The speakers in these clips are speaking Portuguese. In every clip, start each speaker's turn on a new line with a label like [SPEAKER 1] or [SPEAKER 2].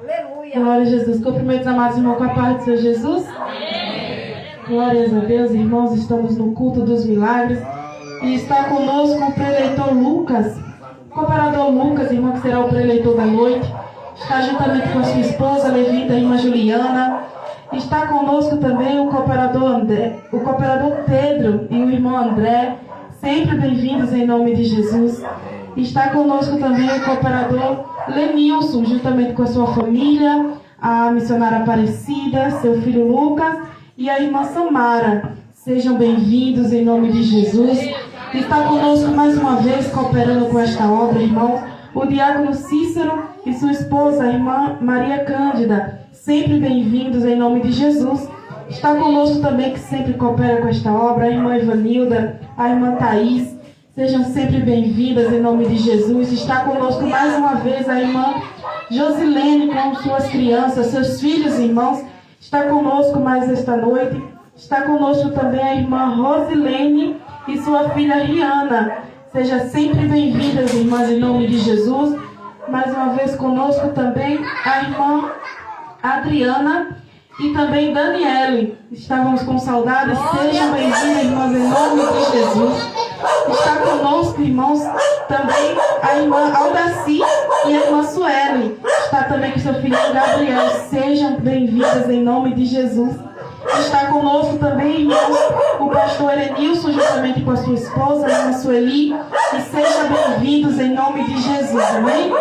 [SPEAKER 1] Aleluia.
[SPEAKER 2] Glória a Jesus. Cumprimento os amados irmãos com a paz do Senhor Jesus. Glórias a Deus, irmãos. Estamos no culto dos milagres. E está conosco o preleitor Lucas. O cooperador Lucas, irmão, que será o preleitor da noite. Está juntamente com a sua esposa, a levita, a irmã Juliana. Está conosco também o cooperador Pedro e o irmão André. Sempre bem-vindos em nome de Jesus. Está conosco também o cooperador Lenilson, juntamente com a sua família, a missionária Aparecida, seu filho Lucas e a irmã Samara. Sejam bem-vindos em nome de Jesus. Está conosco mais uma vez, cooperando com esta obra, irmão, o diácono Cícero e sua esposa, a irmã Maria Cândida. Sempre bem-vindos em nome de Jesus. Está conosco também, que sempre coopera com esta obra, a irmã Ivanilda, a irmã Thaís. Sejam sempre bem-vindas em nome de Jesus. Está conosco mais uma vez a irmã Josilene com suas crianças, seus filhos e irmãos. Está conosco mais esta noite. Está conosco também a irmã Rosilene e sua filha Riana. Sejam sempre bem-vindas, irmãs, em nome de Jesus. Mais uma vez conosco também a irmã Adriana e também Daniele. Estávamos com saudades. Sejam bem-vindas, irmãs, em nome de Jesus. Está conosco, irmãos, também a irmã Aldaci e a irmã Sueli. Está também com seu filho Gabriel. Sejam bem-vindas em nome de Jesus. Está conosco também, irmãos, o pastor Erenilson, juntamente com a sua esposa, a irmã Sueli. E sejam bem-vindos em nome de Jesus, amém?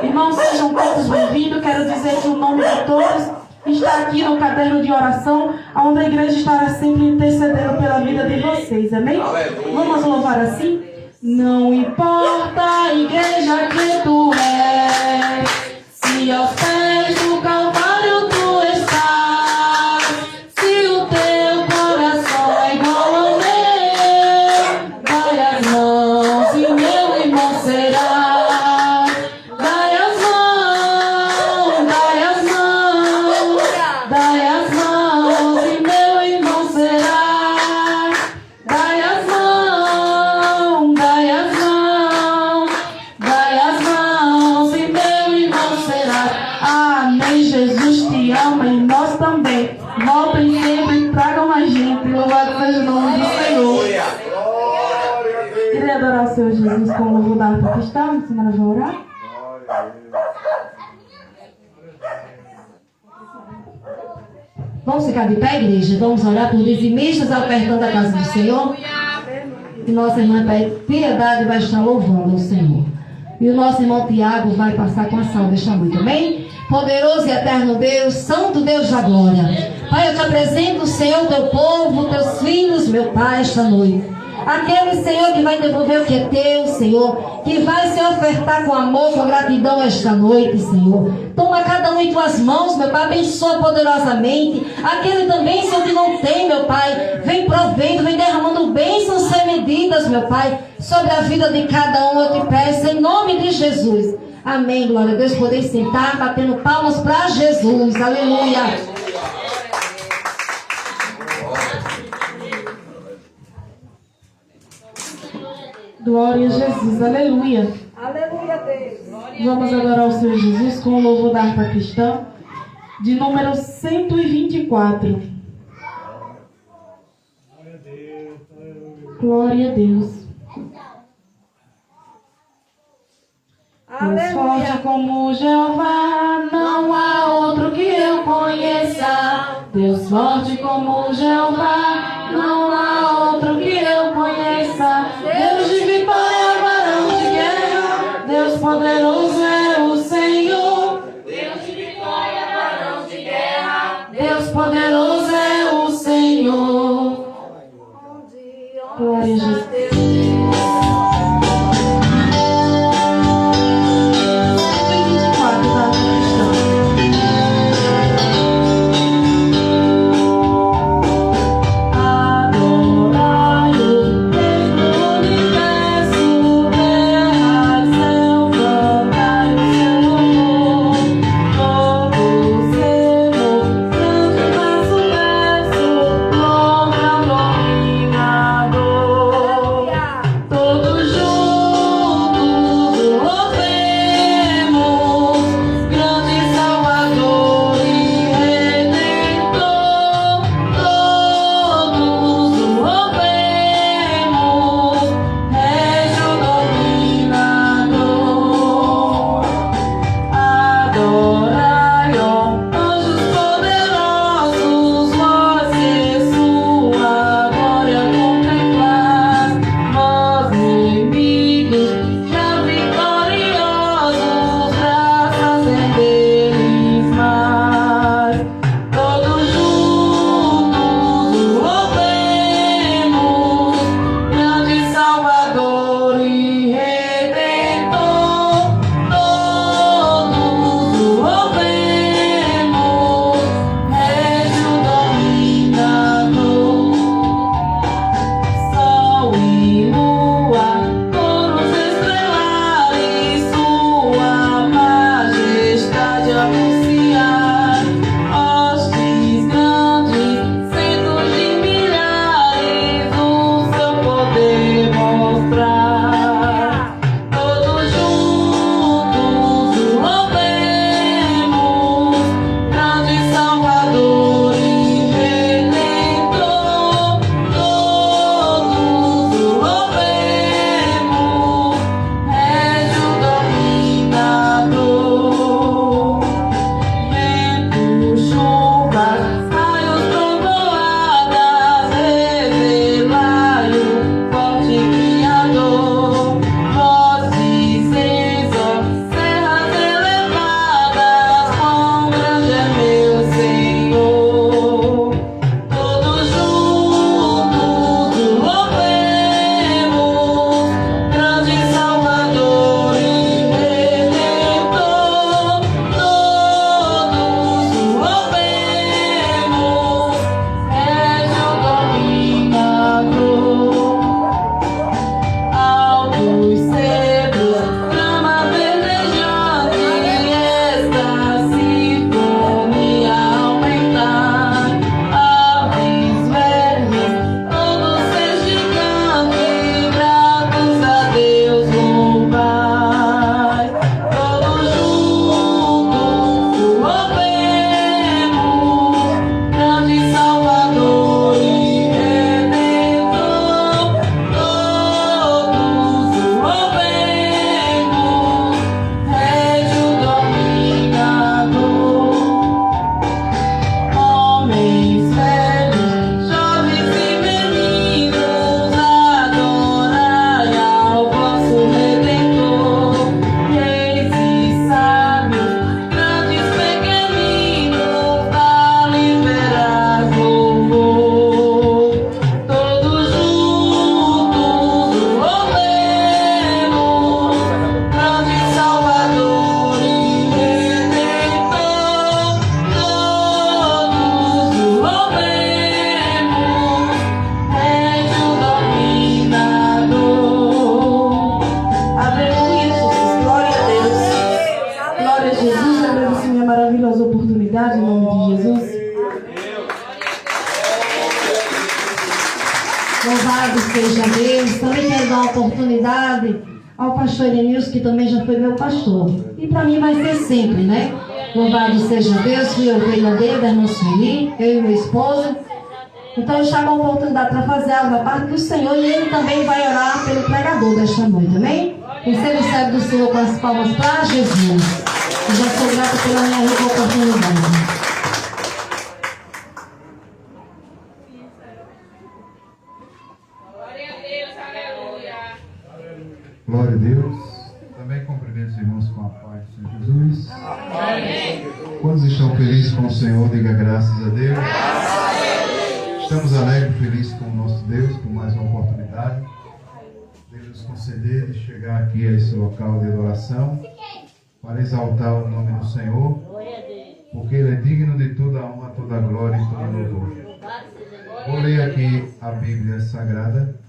[SPEAKER 2] Irmãos, sejam todos bem-vindos. Quero dizer que o nome de todos está aqui no caderno de oração, onde a igreja estará sempre intercedendo pela vida de vocês, amém? Aleluia. Vamos louvar assim? Não importa a igreja que tu és, se aos pés do Calvário tu estás, se o teu coração é igual ao meu, dai as mãos e meu irmão será. Voltem sempre e tragam mais gente. Louvado seja o nome do Senhor. Queria adorar o Senhor Jesus com o louvor da harpa cristã. A senhora vai orar?
[SPEAKER 3] Vamos ficar de pé, igreja? Vamos orar por dizimistas ofertando a casa do Senhor. E nossa irmã Piedade vai estar louvando o Senhor. E o nosso irmão Tiago vai passar com a salva esta noite, amém? Poderoso e eterno Deus, Santo Deus da glória. Pai, eu te apresento, Senhor, teu povo, teus filhos, meu Pai, esta noite. Aquele, Senhor, que vai devolver o que é teu, Senhor, que vai se ofertar com amor, com gratidão esta noite, Senhor. Toma cada um em tuas mãos, meu Pai, abençoa poderosamente. Aquele também, Senhor, que não tem, meu Pai, vem provendo, vem derramando bênçãos sem medidas, meu Pai, sobre a vida de cada um, eu te peço, em nome de Jesus. Amém, glória a Deus. Podem sentar, batendo palmas para Jesus. Aleluia.
[SPEAKER 2] Glória a Jesus. Aleluia.
[SPEAKER 1] Aleluia, Deus.
[SPEAKER 2] Vamos adorar o Senhor Jesus com o louvor da harpa cristã, de número 124. Glória a Deus. Deus forte como Jeová, não há outro que eu conheça. Deus forte como Jeová, não há outro que eu conheça. Deus de vitória, varão de guerra, Deus poderoso é o Senhor. Deus de vitória, varão de guerra, Deus poderoso é o Senhor. Glória a Jesus. Jesus, agradeço a maravilhosa oportunidade em nome de Jesus.
[SPEAKER 3] Louvado seja Deus. Também quero dar uma oportunidade ao pastor Elenilson, que também já foi meu pastor. E para mim vai ser sempre, né? Louvado seja Deus, fui ovelha dele, da irmã Sueli, eu e meu esposo. Então eu chamo a oportunidade para fazer algo da parte do Senhor e ele também vai orar pelo pregador desta noite, amém? Receba o servo do Senhor com as palmas para Jesus. Eu já sou grata pela minha rica oportunidade.
[SPEAKER 4] Glória a Deus. Também cumprimento os irmãos com a paz do Senhor Jesus. Amém. Quantos estão felizes com o Senhor? Diga graças a Deus. Estamos alegres e felizes com o nosso Deus por mais uma oportunidade de nos conceder de chegar aqui a esse local de adoração para exaltar o nome do Senhor, porque Ele é digno de toda a honra, toda a glória e todo o louvor. Vou ler aqui a Bíblia Sagrada,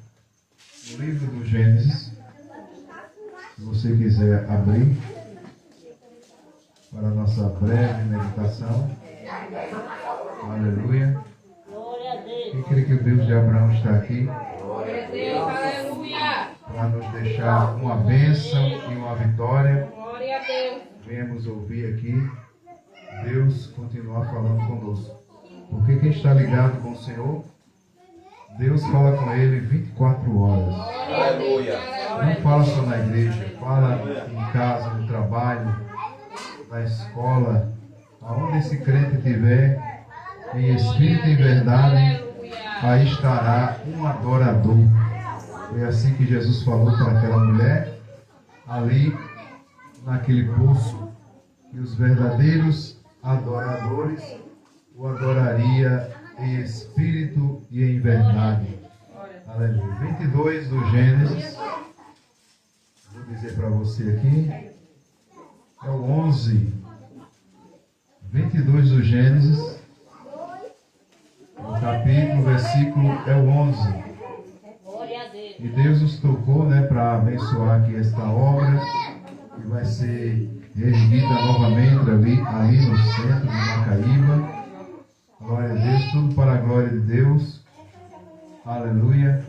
[SPEAKER 4] no livro do Gênesis. Se você quiser abrir para a nossa breve meditação. Aleluia. Quem crê que o Deus de Abraão está aqui para nos deixar uma bênção e uma vitória. Venhamos ouvir aqui Deus continuar falando conosco. Porque quem está ligado com o Senhor, Deus fala com ele 24 horas. Não fala só na igreja, fala em casa, no trabalho, na escola, aonde esse crente estiver, em espírito e em verdade, aí estará um adorador. Foi assim que Jesus falou para aquela mulher, ali naquele poço, que os verdadeiros adoradores o adoraria em espírito e em verdade. Aleluia. 22 do Gênesis. Vou dizer para você aqui. É o 11. 22 do Gênesis. O capítulo, o versículo é o 11. E Deus nos tocou, né, para abençoar aqui esta obra, que vai ser erguida novamente ali no centro de Macaíba. Glória a Deus, tudo para a glória de Deus. Aleluia.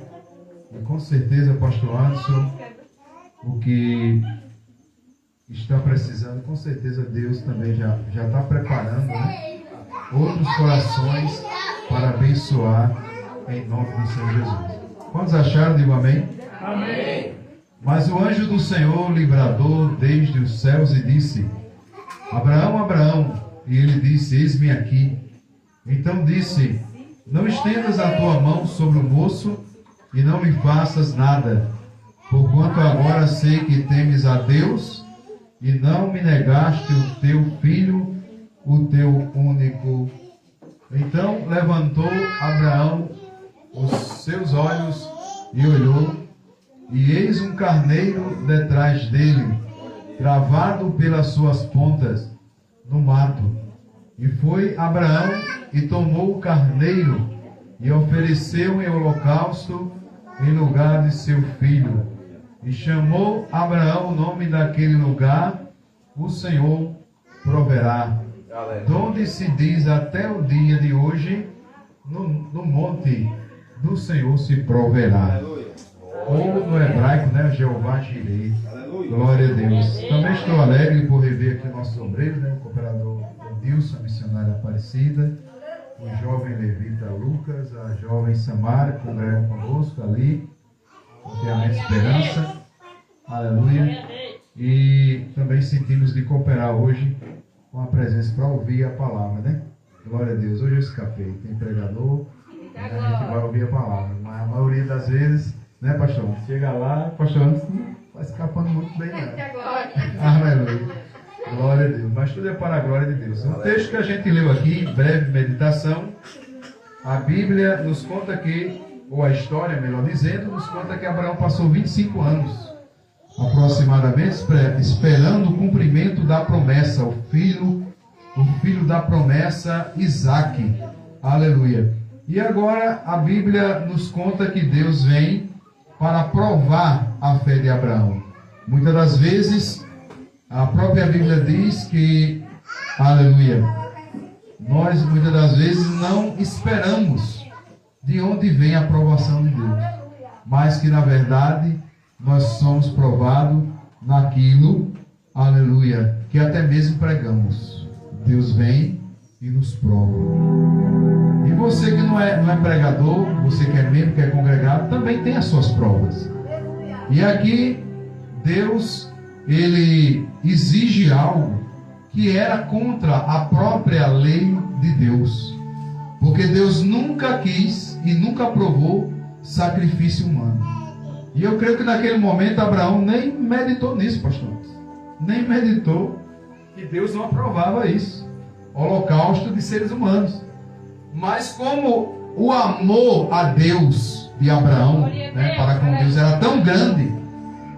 [SPEAKER 4] E com certeza, pastor Anderson, o que está precisando, com certeza Deus também já está preparando, né, outros corações para abençoar em nome do Senhor Jesus. Quantos acharam? Digo amém. Amém. Mas o anjo do Senhor lhe bradou desde os céus e disse: Abraão, Abraão. E ele disse: Eis-me aqui. Então disse: Não estendas a tua mão sobre o moço e não lhe faças nada, porquanto agora sei que temes a Deus e não me negaste o teu filho, o teu único. Então levantou Abraão os seus olhos e olhou, e eis um carneiro detrás dele, travado pelas suas pontas no mato. E foi Abraão e tomou o carneiro e ofereceu em holocausto em lugar de seu filho. E chamou Abraão o nome daquele lugar: O Senhor proverá. Donde se diz até o dia de hoje: no monte do Senhor se proverá. Ou no hebraico, né, Jeová Jireh. Glória a Deus. Também estou alegre por rever aqui nossos obreiros, né, o cooperador Edilson, a missionária Aparecida, o jovem levita Lucas, a jovem Samara, que congregam conosco ali, porque a minha esperança. Aleluia. E também sentimos de cooperar hoje com a presença para ouvir a palavra, né? Glória a Deus. Hoje eu escapei. Tem pregador, a gente vai ouvir a palavra. Mas a maioria das vezes, né, pastor? Chega lá, pastor Anderson não vai escapando muito bem, não. Aleluia. Glória a Deus. Mas tudo é para a glória de Deus. O texto que a gente leu aqui, breve meditação, a Bíblia nos conta que, ou a história, melhor dizendo, nos conta que Abraão passou 25 anos aproximadamente esperando o cumprimento da promessa, o filho da promessa, Isaque. Aleluia. E agora a Bíblia nos conta que Deus vem para provar a fé de Abraão. Muitas das vezes A própria Bíblia diz que, aleluia, nós muitas das vezes não esperamos de onde vem a aprovação de Deus, mas que na verdade nós somos provados naquilo, aleluia, que até mesmo pregamos. Deus vem e nos prova. E você que não é pregador, você que é membro, que é congregado, também tem as suas provas. E aqui Deus, ele exige algo que era contra a própria lei de Deus. Porque Deus nunca quis e nunca aprovou sacrifício humano. E eu creio que naquele momento Abraão nem meditou nisso, pastor. Nem meditou que Deus não aprovava isso. Holocausto de seres humanos. Mas como o amor a Deus de Abraão, né, para com Deus era tão grande,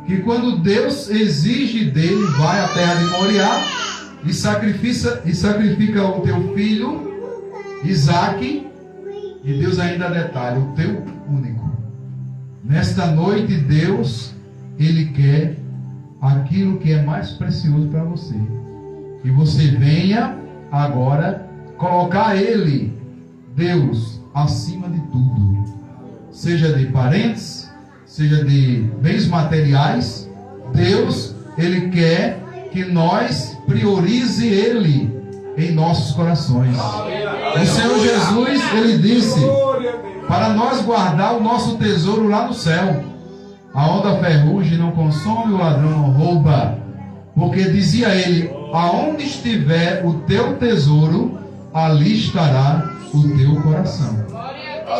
[SPEAKER 4] que quando Deus exige dele, vai à terra de Moriá e sacrifica o teu filho Isaque, e Deus ainda detalha, o teu único. Nesta noite Deus, ele quer aquilo que é mais precioso para você, que você venha agora colocar ele, Deus, acima de tudo, seja de parentes, seja de bens materiais. Deus, ele quer que nós priorize ele em nossos corações. O Senhor Jesus, ele disse para nós guardar o nosso tesouro lá no céu, aonde a ferrugem não consome, o ladrão não rouba, porque dizia ele: aonde estiver o teu tesouro, ali estará o teu coração.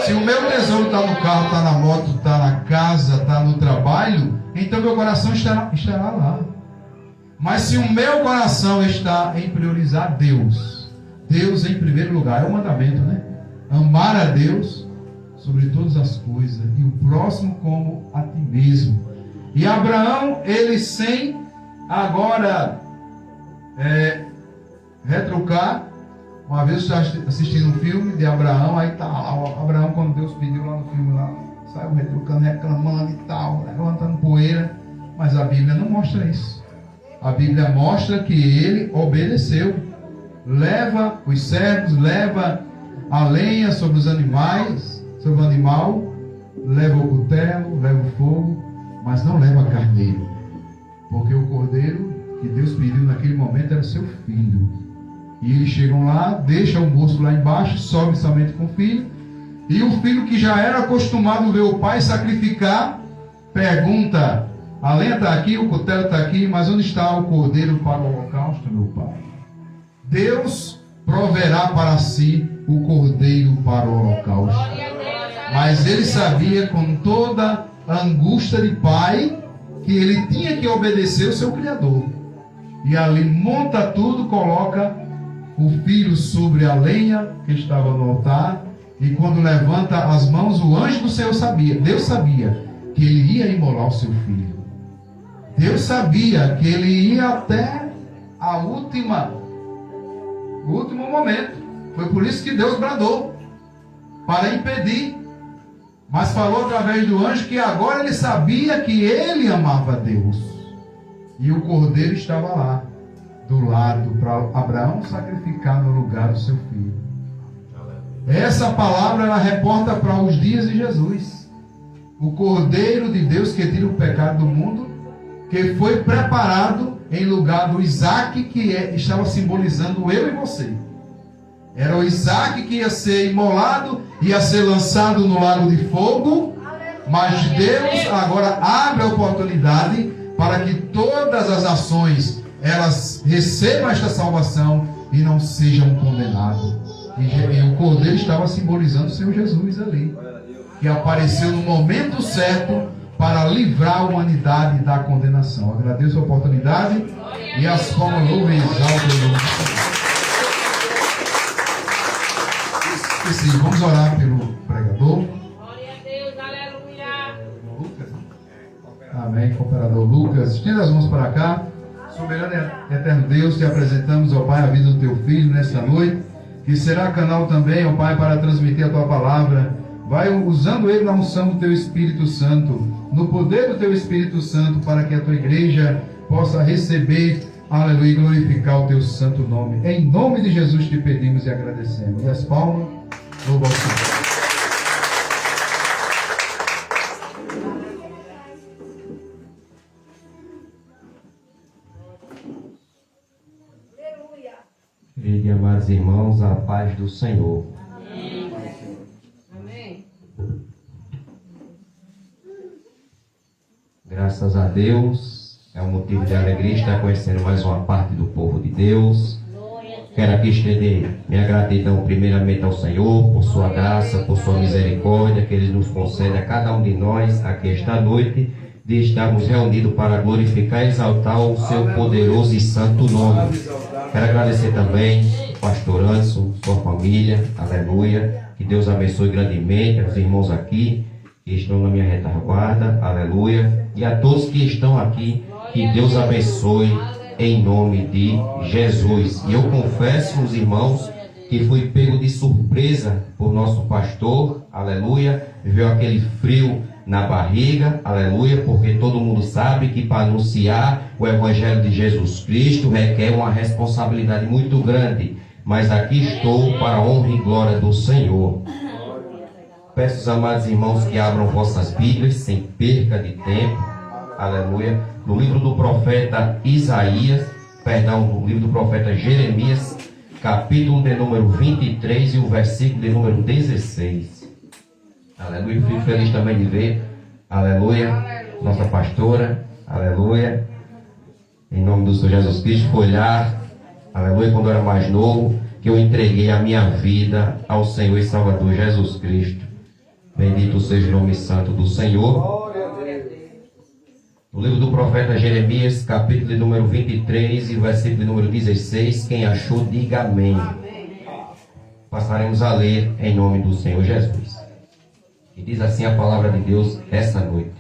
[SPEAKER 4] Se o meu tesouro está no carro, está na moto, está na casa, está no trabalho, então meu coração estará lá. Mas se o meu coração está em priorizar Deus, Deus em primeiro lugar, é um mandamento, né? Amar a Deus sobre todas as coisas e o próximo como a ti mesmo. E Abraão, ele sem agora retrucar. Uma vez eu estava assistindo um filme de Abraão, aí tá lá, Abraão, quando Deus pediu lá no filme, lá, saiu retrucando, reclamando e tal, levantando poeira. Mas a Bíblia não mostra isso. A Bíblia mostra que ele obedeceu. Leva os servos, leva a lenha sobre os animais, sobre o animal, leva o cutelo, leva o fogo, mas não leva carneiro. Porque o cordeiro que Deus pediu naquele momento era o seu filho. E eles chegam lá, deixam o moço lá embaixo, sobe somente com o filho. E o filho, que já era acostumado a ver o pai sacrificar, pergunta: a lenha está aqui, o cutelo está aqui, mas onde está o cordeiro para o holocausto, meu pai? Deus proverá para si o cordeiro para o holocausto. Mas ele sabia com toda a angústia de pai que ele tinha que obedecer o seu Criador. E ali monta tudo, coloca o filho sobre a lenha que estava no altar, e quando levanta as mãos, o anjo do Senhor sabia, Deus sabia que ele ia imolar o seu filho. Deus sabia que ele ia até o último momento. Foi por isso que Deus bradou, para impedir. Mas falou através do anjo que agora ele sabia que ele amava Deus. E o cordeiro estava lá, do lado, para Abraão sacrificar no lugar do seu filho. Essa palavra, ela reporta para os dias de Jesus. O cordeiro de Deus que tira o pecado do mundo, que foi preparado em lugar do Isaque, que estava simbolizando eu e você. Era o Isaque que ia ser imolado, ia ser lançado no lago de fogo. Mas Deus agora abre a oportunidade para que todas as nações elas recebam esta salvação e não sejam condenadas. E o cordeiro estava simbolizando o Senhor Jesus ali, que apareceu no momento certo para livrar a humanidade da condenação. Agradeço a oportunidade e as palmas louvem e exaltem o nome. Esqueci, vamos orar pelo pregador.
[SPEAKER 1] Glória a Deus, aleluia.
[SPEAKER 4] Lucas. Amém, cooperador Lucas. Estenda as mãos para cá. Soberano e eterno Deus, te apresentamos, ó Pai, a vida do teu filho nesta noite, que será canal também, ó Pai, para transmitir a tua palavra. Vai usando ele na unção do teu Espírito Santo, no poder do teu Espírito Santo, para que a tua igreja possa receber aleluia, e glorificar o teu santo nome. Em nome de Jesus te pedimos e agradecemos. E as palmas, louva ao Senhor.
[SPEAKER 5] Queridos e amados irmãos, a paz do Senhor.
[SPEAKER 1] Amém.
[SPEAKER 5] Graças a Deus, é um motivo de alegria estar conhecendo mais uma parte do povo de Deus. Quero aqui estender minha gratidão primeiramente ao Senhor, por sua graça, por sua misericórdia, que Ele nos concede a cada um de nós aqui esta noite, de estarmos reunidos para glorificar e exaltar o seu poderoso e santo nome. Quero agradecer também ao pastor Anderson, sua família, aleluia. Que Deus abençoe grandemente os irmãos aqui que estão na minha retaguarda, aleluia. E a todos que estão aqui, que Deus abençoe em nome de Jesus. E eu confesso, meus irmãos, que fui pego de surpresa por nosso pastor, aleluia. Veio aquele frio na barriga, aleluia, porque todo mundo sabe que para anunciar o Evangelho de Jesus Cristo requer uma responsabilidade muito grande, mas aqui estou para a honra e glória do Senhor. Peço aos amados irmãos que abram vossas Bíblias sem perca de tempo, aleluia, no livro do profeta no livro do profeta Jeremias, capítulo de número 23 e o versículo de número 16. Aleluia, fico feliz também de ver, aleluia, nossa pastora, aleluia, em nome do Senhor Jesus Cristo. Foi lá, aleluia, quando eu era mais novo, que eu entreguei a minha vida ao Senhor e Salvador Jesus Cristo. Bendito seja o nome santo do Senhor. No livro do profeta Jeremias, capítulo de número 23 e versículo de número 16, quem achou, diga amém. Passaremos a ler em nome do Senhor Jesus. E diz assim a palavra de Deus esta noite.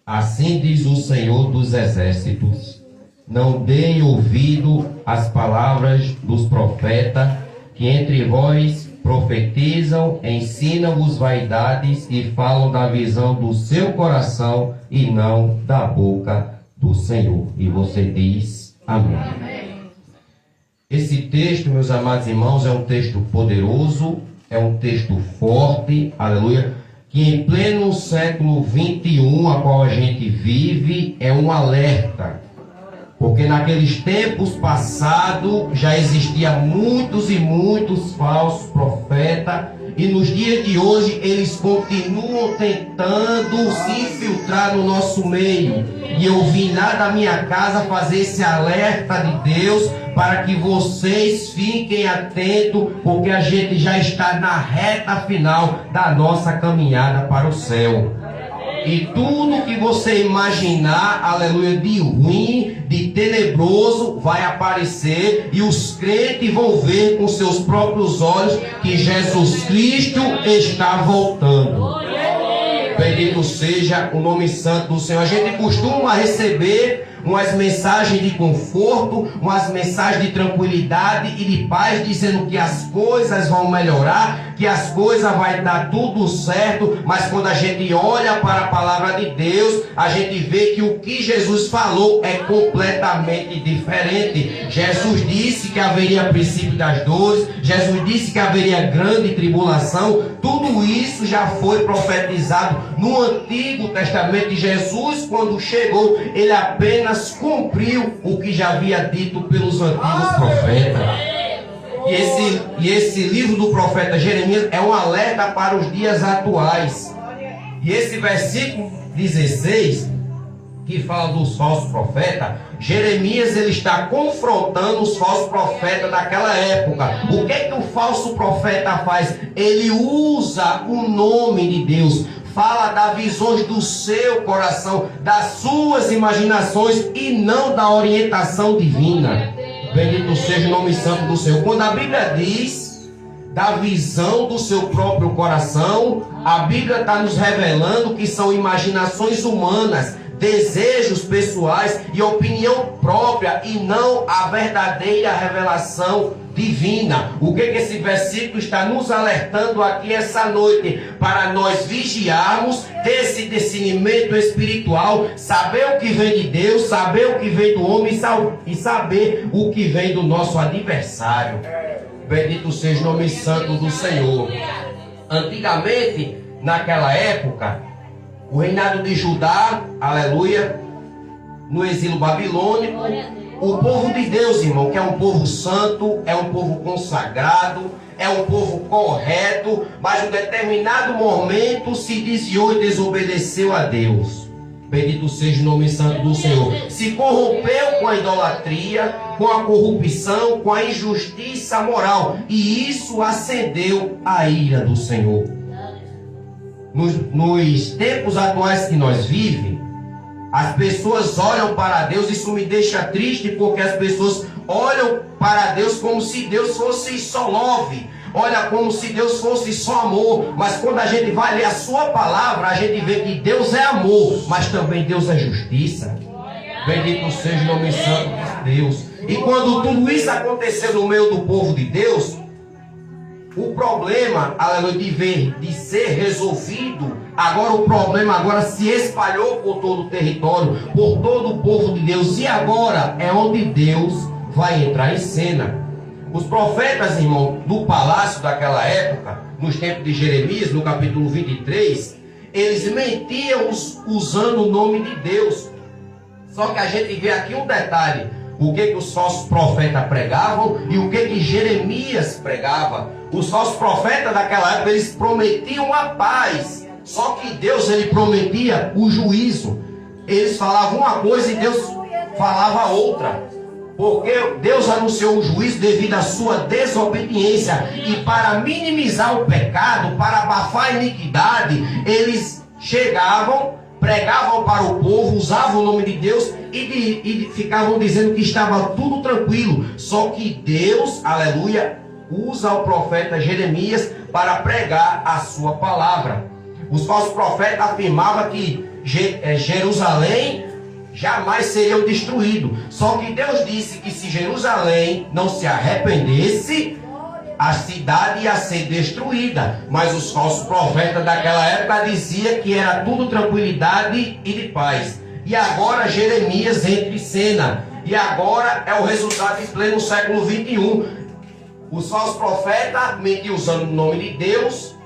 [SPEAKER 5] Assim diz o Senhor dos exércitos: não deem ouvido às palavras dos profetas, que entre vós profetizam, ensinam-vos vaidades e falam da visão do seu coração e não da boca do Senhor. E você diz amém. Esse texto, meus amados irmãos, é um texto poderoso, é um texto forte, aleluia, que em pleno século 21, a qual a gente vive, é um alerta. Porque naqueles tempos passados já existiam muitos e muitos falsos profetas, e nos dias de hoje eles continuam tentando se infiltrar no nosso meio. E eu vim lá da minha casa fazer esse alerta de Deus para que vocês fiquem atentos, porque a gente já está na reta final da nossa caminhada para o céu. E tudo que você imaginar, aleluia, de ruim, de tenebroso, vai aparecer, e os crentes vão ver com seus próprios olhos que Jesus Cristo está voltando. Bendito seja o nome santo do Senhor. A gente costuma receber umas mensagens de conforto, umas mensagens de tranquilidade e de paz, dizendo que as coisas vão melhorar, que as coisas vai dar tudo certo. Mas quando a gente olha para a palavra de Deus, a gente vê que o que Jesus falou é completamente diferente. Jesus disse que haveria princípio das dores, Jesus disse que haveria grande tribulação. Tudo isso já foi profetizado no Antigo Testamento. E Jesus, quando chegou, ele apenas cumpriu o que já havia dito pelos antigos profetas. E esse livro do profeta Jeremias é um alerta para os dias atuais. E esse versículo 16, que fala dos falsos profetas, Jeremias ele está confrontando os falsos profetas daquela época. O que é que o falso profeta faz? Ele usa o nome de Deus, fala das visões do seu coração, das suas imaginações e não da orientação divina. Bendito seja o nome santo do Senhor. Quando a Bíblia diz da visão do seu próprio coração, a Bíblia está nos revelando que são imaginações humanas. desejos pessoais e opinião própria e não a verdadeira revelação divina. O que esse versículo está nos alertando aqui essa noite? Para nós vigiarmos, ter esse discernimento espiritual, saber o que vem de Deus, saber o que vem do homem e saber o que vem do nosso adversário. Bendito seja o nome santo do Senhor. Antigamente, naquela época, o reinado de Judá, aleluia, no exílio babilônico, o povo de Deus, irmão, que é um povo santo, é um povo consagrado, é um povo correto, mas em um determinado momento se desviou e desobedeceu a Deus. Bendito seja o nome santo do Senhor. Se corrompeu com a idolatria, com a corrupção, com a injustiça moral, e isso acendeu a ira do Senhor. Nos tempos atuais que nós vivemos, as pessoas olham para Deus, isso me deixa triste, porque as pessoas olham para Deus como se Deus fosse só love, olha como se Deus fosse só amor, mas quando a gente vai ler a sua palavra, a gente vê que Deus é amor, mas também Deus é justiça. Bendito seja o nome santo de Deus. E quando tudo isso aconteceu no meio do povo de Deus, o problema, aleluia, de ser resolvido, agora o problema agora se espalhou por todo o território, por todo o povo de Deus, e agora é onde Deus vai entrar em cena. Os profetas, irmão, do palácio daquela época, nos tempos de Jeremias, no capítulo 23, eles mentiam usando o nome de Deus. Só que a gente vê aqui um detalhe, o que os falsos profetas pregavam e o que Jeremias pregava. Os falsos profetas daquela época, eles prometiam a paz, só que Deus, ele prometia o juízo. Eles falavam uma coisa e Deus falava outra, porque Deus anunciou o juízo devido à sua desobediência, e para minimizar o pecado, para abafar a iniquidade, eles chegavam, pregavam para o povo, usavam o nome de Deus e ficavam dizendo que estava tudo tranquilo. Só que Deus, aleluia, usa o profeta Jeremias para pregar a sua palavra. Os falsos profetas afirmavam que Jerusalém jamais seria destruído. Só que Deus disse que se Jerusalém não se arrependesse, a cidade ia ser destruída. Mas os falsos profetas daquela época diziam que era tudo tranquilidade e de paz. E agora Jeremias entra em cena. E agora é o resultado em pleno século 21. Os falsos profetas mentiam usando o nome de Deus,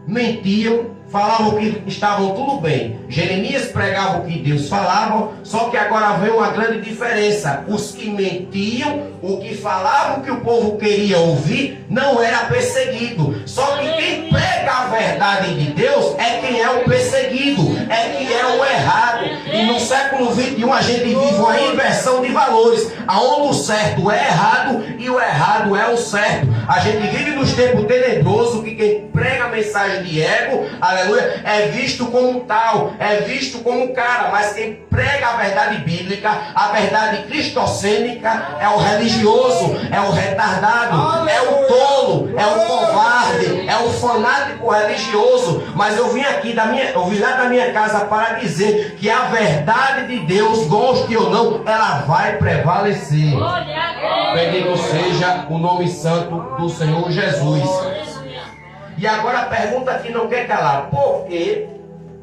[SPEAKER 5] mentiam, falavam que estavam tudo bem. Jeremias pregava o que Deus falava, só que agora vem uma grande diferença. Os que mentiam, o que falavam que o povo queria ouvir, não era perseguido. Só que quem prega a verdade de Deus é quem é o perseguido, é quem é o errado. E no século 21 a gente vive uma inversão de valores, aonde o certo é errado e o errado é o certo. A gente vive nos tempos tenebrosos que quem prega a mensagem de ego, aleluia, é visto como tal, é visto como cara, mas quem prega a verdade bíblica, a verdade cristocênica, é o religioso, é o retardado, é o tolo, é o covarde, é o fanático religioso. Mas eu vim aqui eu vim lá da minha casa para dizer que a verdade de Deus, goste ou não, ela vai prevalecer. Bendito seja o nome santo do Senhor Jesus. E agora a pergunta que não quer calar: por que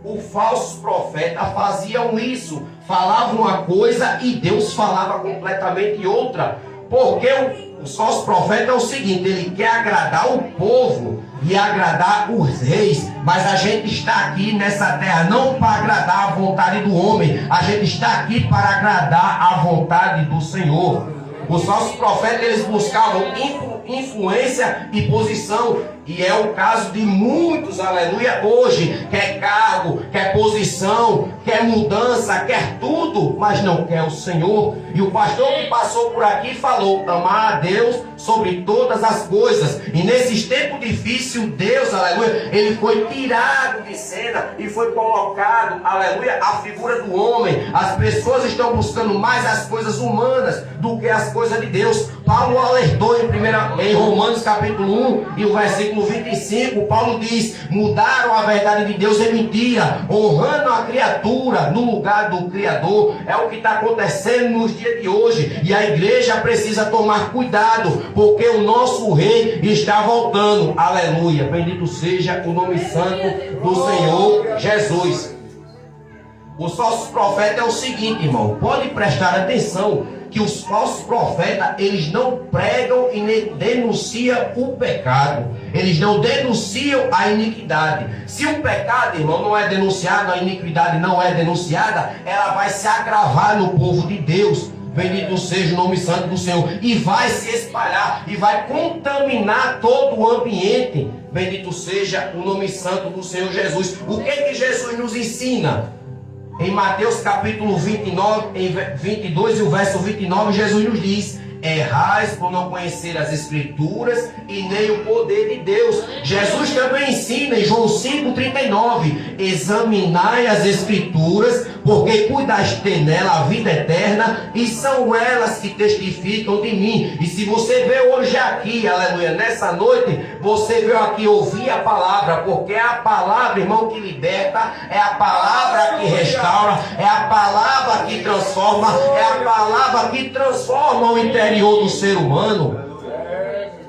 [SPEAKER 5] os falsos profetas faziam isso? Falavam uma coisa e Deus falava completamente outra. Porque os falsos profetas é o seguinte: ele quer agradar o povo e agradar os reis, mas a gente está aqui nessa terra não para agradar a vontade do homem, a gente está aqui para agradar a vontade do Senhor. Os falsos profetas, eles buscavam influência e posição, e é o caso de muitos, aleluia, hoje, quer cargo, quer posição, quer mudança, quer tudo, mas não quer o Senhor. E o pastor que passou por aqui falou: amar a Deus sobre todas as coisas. E nesses tempos difíceis, Deus, aleluia, ele foi tirado de cena e foi colocado, aleluia, a figura do homem. As pessoas estão buscando mais as coisas humanas do que as coisas de Deus. Paulo alertou em em Romanos capítulo 1 e o versículo 25, Paulo diz: mudaram a verdade de Deus em mentira, honrando a criatura no lugar do Criador. É o que está acontecendo nos dias de hoje, e a igreja precisa tomar cuidado, porque o nosso rei está voltando. Aleluia, bendito seja o nome santo do Senhor Jesus. Os falsos profetas é o seguinte, irmão, pode prestar atenção, que os falsos profetas, eles não pregam e nem denunciam o pecado. Eles não denunciam a iniquidade. Se o pecado, irmão, não é denunciado, a iniquidade não é denunciada, ela vai se agravar no povo de Deus. Bendito seja o nome santo do Senhor. E vai se espalhar e vai contaminar todo o ambiente. Bendito seja o nome santo do Senhor Jesus. O que Jesus nos ensina? Em Mateus capítulo 29, em 22 e o verso 29, Jesus nos diz: errais por não conhecer as Escrituras e nem o poder de Deus. Jesus também ensina em João 5,39: examinai as Escrituras, porque cuidaste nela a vida eterna, e são elas que testificam de mim. E se você veio hoje aqui, aleluia, nessa noite, você veio aqui ouvir a palavra, porque é a palavra, irmão, que liberta, é a palavra que restaura, é a palavra que transforma, é a palavra que transforma o interior do ser humano.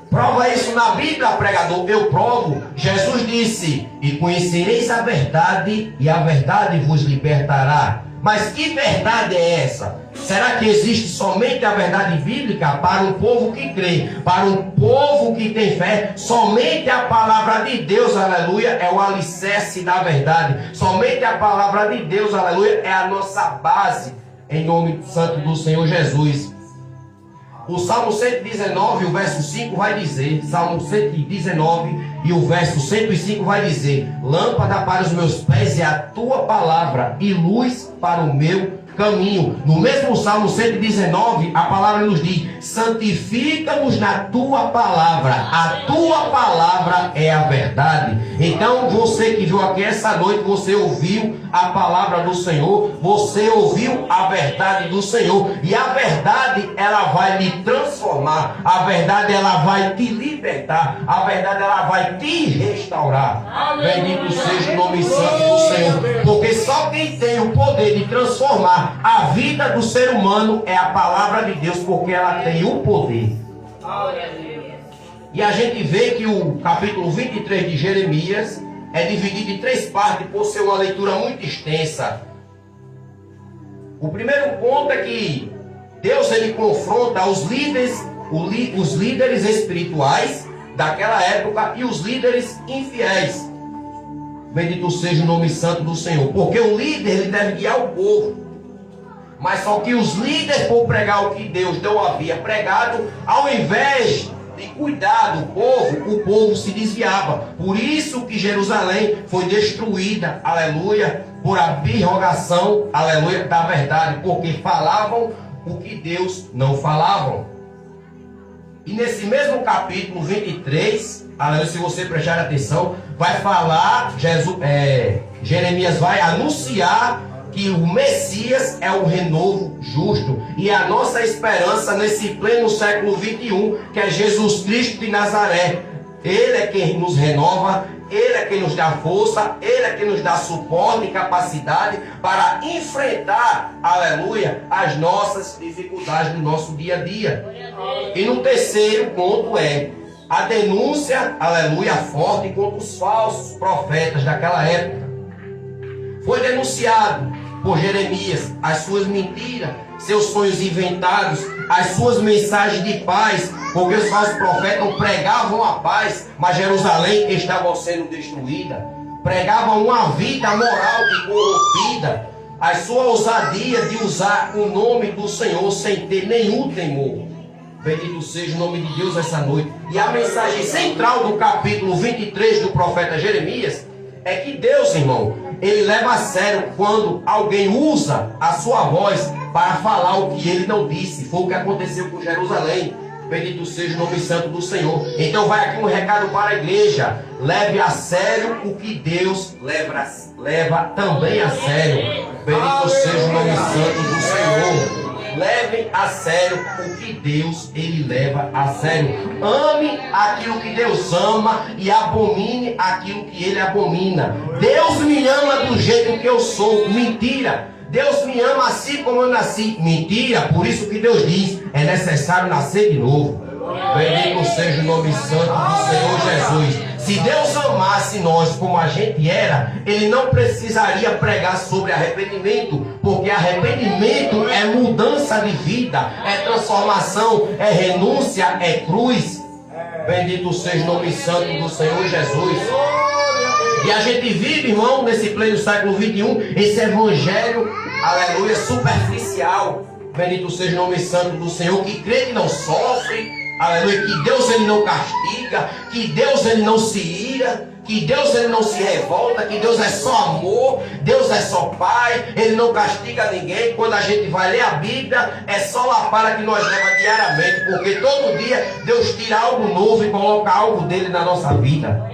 [SPEAKER 5] Prova isso na Bíblia, pregador. Eu provo. Jesus disse: e conhecereis a verdade, e a verdade vos libertará. Mas que verdade é essa? Será que existe somente a verdade bíblica para um povo que crê, para um povo que tem fé? Somente a palavra de Deus, aleluia, é o alicerce da verdade. Somente a palavra de Deus, aleluia, é a nossa base, em nome santo do Senhor Jesus. O Salmo 119, o verso 5 vai dizer, Salmo 119 e o verso 105 vai dizer: lâmpada para os meus pés é a tua palavra e luz para o meu caminho. No mesmo Salmo 119, a palavra nos diz: santifica-nos na tua palavra. A tua palavra é a verdade. Então você que veio aqui essa noite, você ouviu a palavra do Senhor, você ouviu a verdade do Senhor, e a verdade, ela vai lhe transformar, a verdade, ela vai te libertar, a verdade, ela vai te restaurar. Bendito seja o nome santo do Senhor, porque só quem tem o poder de transformar a vida do ser humano é a palavra de Deus, porque ela tem o poder. E a gente vê que o capítulo 23 de Jeremias é dividido em 3 partes, por ser uma leitura muito extensa. O primeiro ponto é que Deus, ele confronta os líderes espirituais daquela época e os líderes infiéis. Bendito seja o nome santo do Senhor, porque o líder, ele deve guiar o povo. Mas só que os líderes, por pregar o que Deus não havia pregado, ao invés de cuidar do povo, o povo se desviava. Por isso que Jerusalém foi destruída, aleluia, por abrogação, aleluia, da verdade, porque falavam o que Deus não falava. E nesse mesmo capítulo 23, aleluia, se você prestar atenção, vai falar, Jeremias vai anunciar que o Messias é o renovo justo, e a nossa esperança nesse pleno século 21, que é Jesus Cristo de Nazaré. Ele é quem nos renova, Ele é quem nos dá força, Ele é quem nos dá suporte e capacidade para enfrentar, aleluia, as nossas dificuldades do nosso dia a dia. E no terceiro ponto é a denúncia, aleluia, forte contra os falsos profetas daquela época. Foi denunciado por Jeremias as suas mentiras, seus sonhos inventados, as suas mensagens de paz, porque os falsos profetas pregavam a paz, mas Jerusalém estava sendo destruída. Pregavam uma vida moral e corrompida, a sua ousadia de usar o nome do Senhor sem ter nenhum temor. Bendito seja o nome de Deus essa noite. E a mensagem central do capítulo 23 do profeta Jeremias é que Deus, irmão, Ele leva a sério quando alguém usa a sua voz para falar o que Ele não disse. Foi o que aconteceu com Jerusalém. Bendito seja o nome santo do Senhor. Então vai aqui um recado para a igreja: leve a sério o que Deus leva também a sério. Bendito seja o nome santo do Senhor. levem a sério o que Deus ele leva a sério. Ame aquilo que Deus ama e abomine aquilo que ele abomina. Deus me ama do jeito que eu sou. Mentira. Deus me ama assim como eu nasci. Mentira. Por isso que Deus diz, é necessário nascer de novo. Bendito seja o nome santo do Senhor Jesus. Se Deus amasse nós como a gente era, Ele não precisaria pregar sobre arrependimento, porque arrependimento é mudança de vida, é transformação, é renúncia, é cruz. Bendito seja o nome santo do Senhor Jesus. E a gente vive, irmão, nesse pleno século 21, esse evangelho, aleluia, superficial. Bendito seja o nome santo do Senhor, que crê que não sofre, aleluia, que Deus ele não castiga, que Deus ele não se ira, que Deus ele não se revolta, que Deus é só amor, Deus é só Pai, Ele não castiga ninguém. Quando a gente vai ler a Bíblia, é só lá para que nós leva diariamente, porque todo dia Deus tira algo novo e coloca algo dele na nossa vida.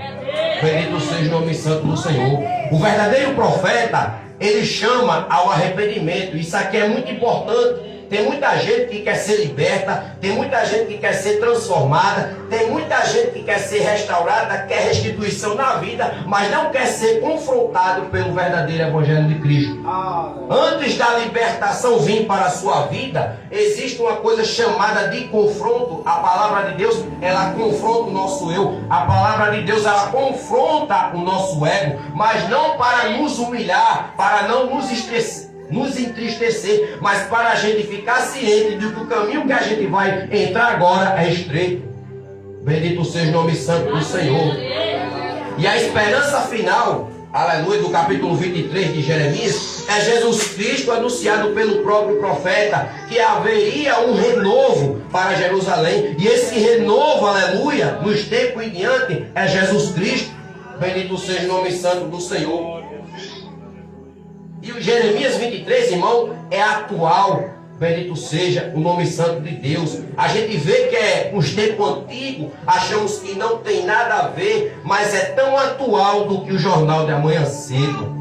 [SPEAKER 5] Bendito seja o nome santo do Senhor. O verdadeiro profeta, ele chama ao arrependimento. Isso aqui é muito importante. Tem muita gente que quer ser liberta, tem muita gente que quer ser transformada, tem muita gente que quer ser restaurada, quer restituição na vida, mas não quer ser confrontado pelo verdadeiro Evangelho de Cristo. Antes da libertação vir para a sua vida, existe uma coisa chamada de confronto. A palavra de Deus, ela confronta o nosso eu. A palavra de Deus, ela confronta o nosso ego, mas não para nos humilhar, para não nos entristecer, mas para a gente ficar ciente de que o caminho que a gente vai entrar agora é estreito. Bendito seja o nome santo do Senhor. E a esperança final, aleluia, do capítulo 23 de Jeremias, é Jesus Cristo anunciado pelo próprio profeta, que haveria um renovo para Jerusalém. E esse renovo, aleluia, nos tempos em diante, é Jesus Cristo. Bendito seja o nome santo do Senhor. E o Jeremias 23, irmão, é atual. Bendito seja o nome santo de Deus. A gente vê que é uns tempos antigos, achamos que não tem nada a ver, mas é tão atual do que o jornal de amanhã cedo.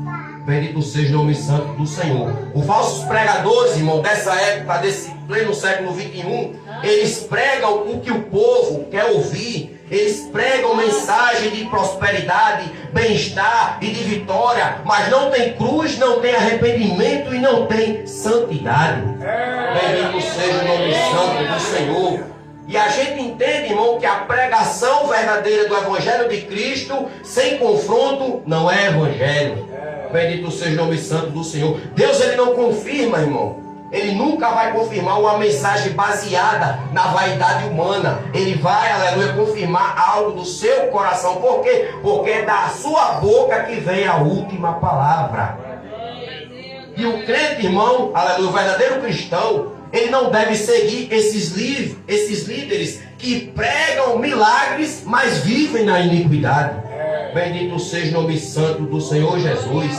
[SPEAKER 5] Bendito seja o nome santo do Senhor. Os falsos pregadores, irmão, dessa época, desse pleno século 21, eles pregam o que o povo quer ouvir. Eles pregam mensagem de prosperidade, bem-estar e de vitória, mas não tem cruz, não tem arrependimento e não tem santidade. Bendito seja o nome santo do Senhor. E a gente entende, irmão, que a pregação verdadeira do Evangelho de Cristo, sem confronto, não é Evangelho. Bendito seja o nome santo do Senhor. Deus, ele não confirma, irmão. Ele nunca vai confirmar uma mensagem baseada na vaidade humana. Ele vai, aleluia, confirmar algo do seu coração. Por quê? Porque é da sua boca que vem a última palavra. E o crente, irmão, aleluia, o verdadeiro cristão, ele não deve seguir esses líderes que pregam milagres, mas vivem na iniquidade. Bendito seja o nome santo do Senhor Jesus.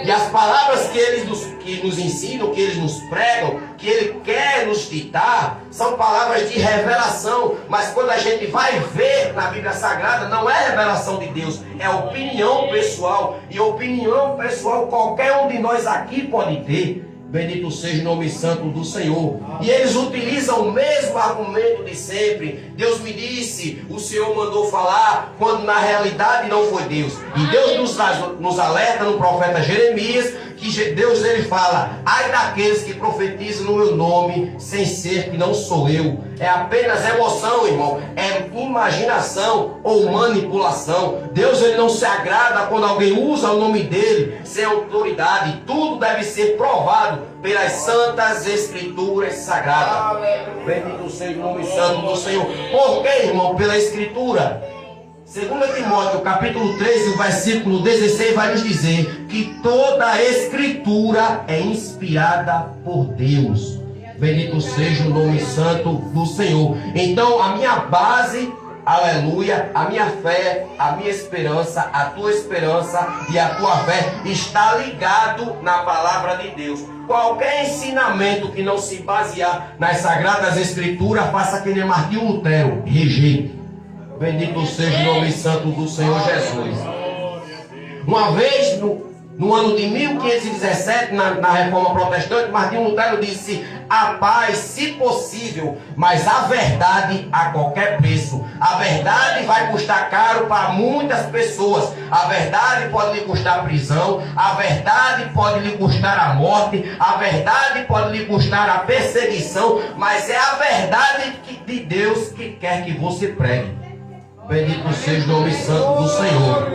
[SPEAKER 5] E as palavras que eles nos ensinam, que eles nos pregam, que Ele quer nos ditar, são palavras de revelação. Mas quando a gente vai ver na Bíblia Sagrada, não é revelação de Deus, é opinião pessoal. E opinião pessoal qualquer um de nós aqui pode ter. Bendito seja o nome santo do Senhor. E eles utilizam o mesmo argumento de sempre. Deus me disse, o Senhor mandou falar, quando na realidade não foi Deus. E Deus nos alerta no profeta Jeremias, que Deus ele fala: ai daqueles que profetizam no meu nome, sem ser que não sou eu. É apenas emoção, irmão. É imaginação ou manipulação. Deus ele não se agrada quando alguém usa o nome dele sem autoridade. Tudo deve ser provado pelas santas escrituras sagradas. Bendito seja o nome santo do Senhor. Por quê, irmão? Pela escritura. 2 Timóteo, capítulo 13, o versículo 16 vai nos dizer que toda a escritura é inspirada por Deus. Bendito seja o nome santo do Senhor. Então a minha base, aleluia, a minha fé, a minha esperança, a tua esperança e a tua fé está ligado na palavra de Deus. Qualquer ensinamento que não se basear nas sagradas escrituras, faça que nem Martinho Lutero, rejeite. Bendito seja o nome santo do Senhor Jesus. Uma vez No ano de 1517, na Reforma Protestante, Martinho Lutero disse: a paz, se possível, mas a verdade a qualquer preço. A verdade vai custar caro para muitas pessoas. A verdade pode lhe custar prisão, a verdade pode lhe custar a morte, a verdade pode lhe custar a perseguição, mas é a verdade de Deus que quer que você pregue. Bendito seja o nome santo do Senhor.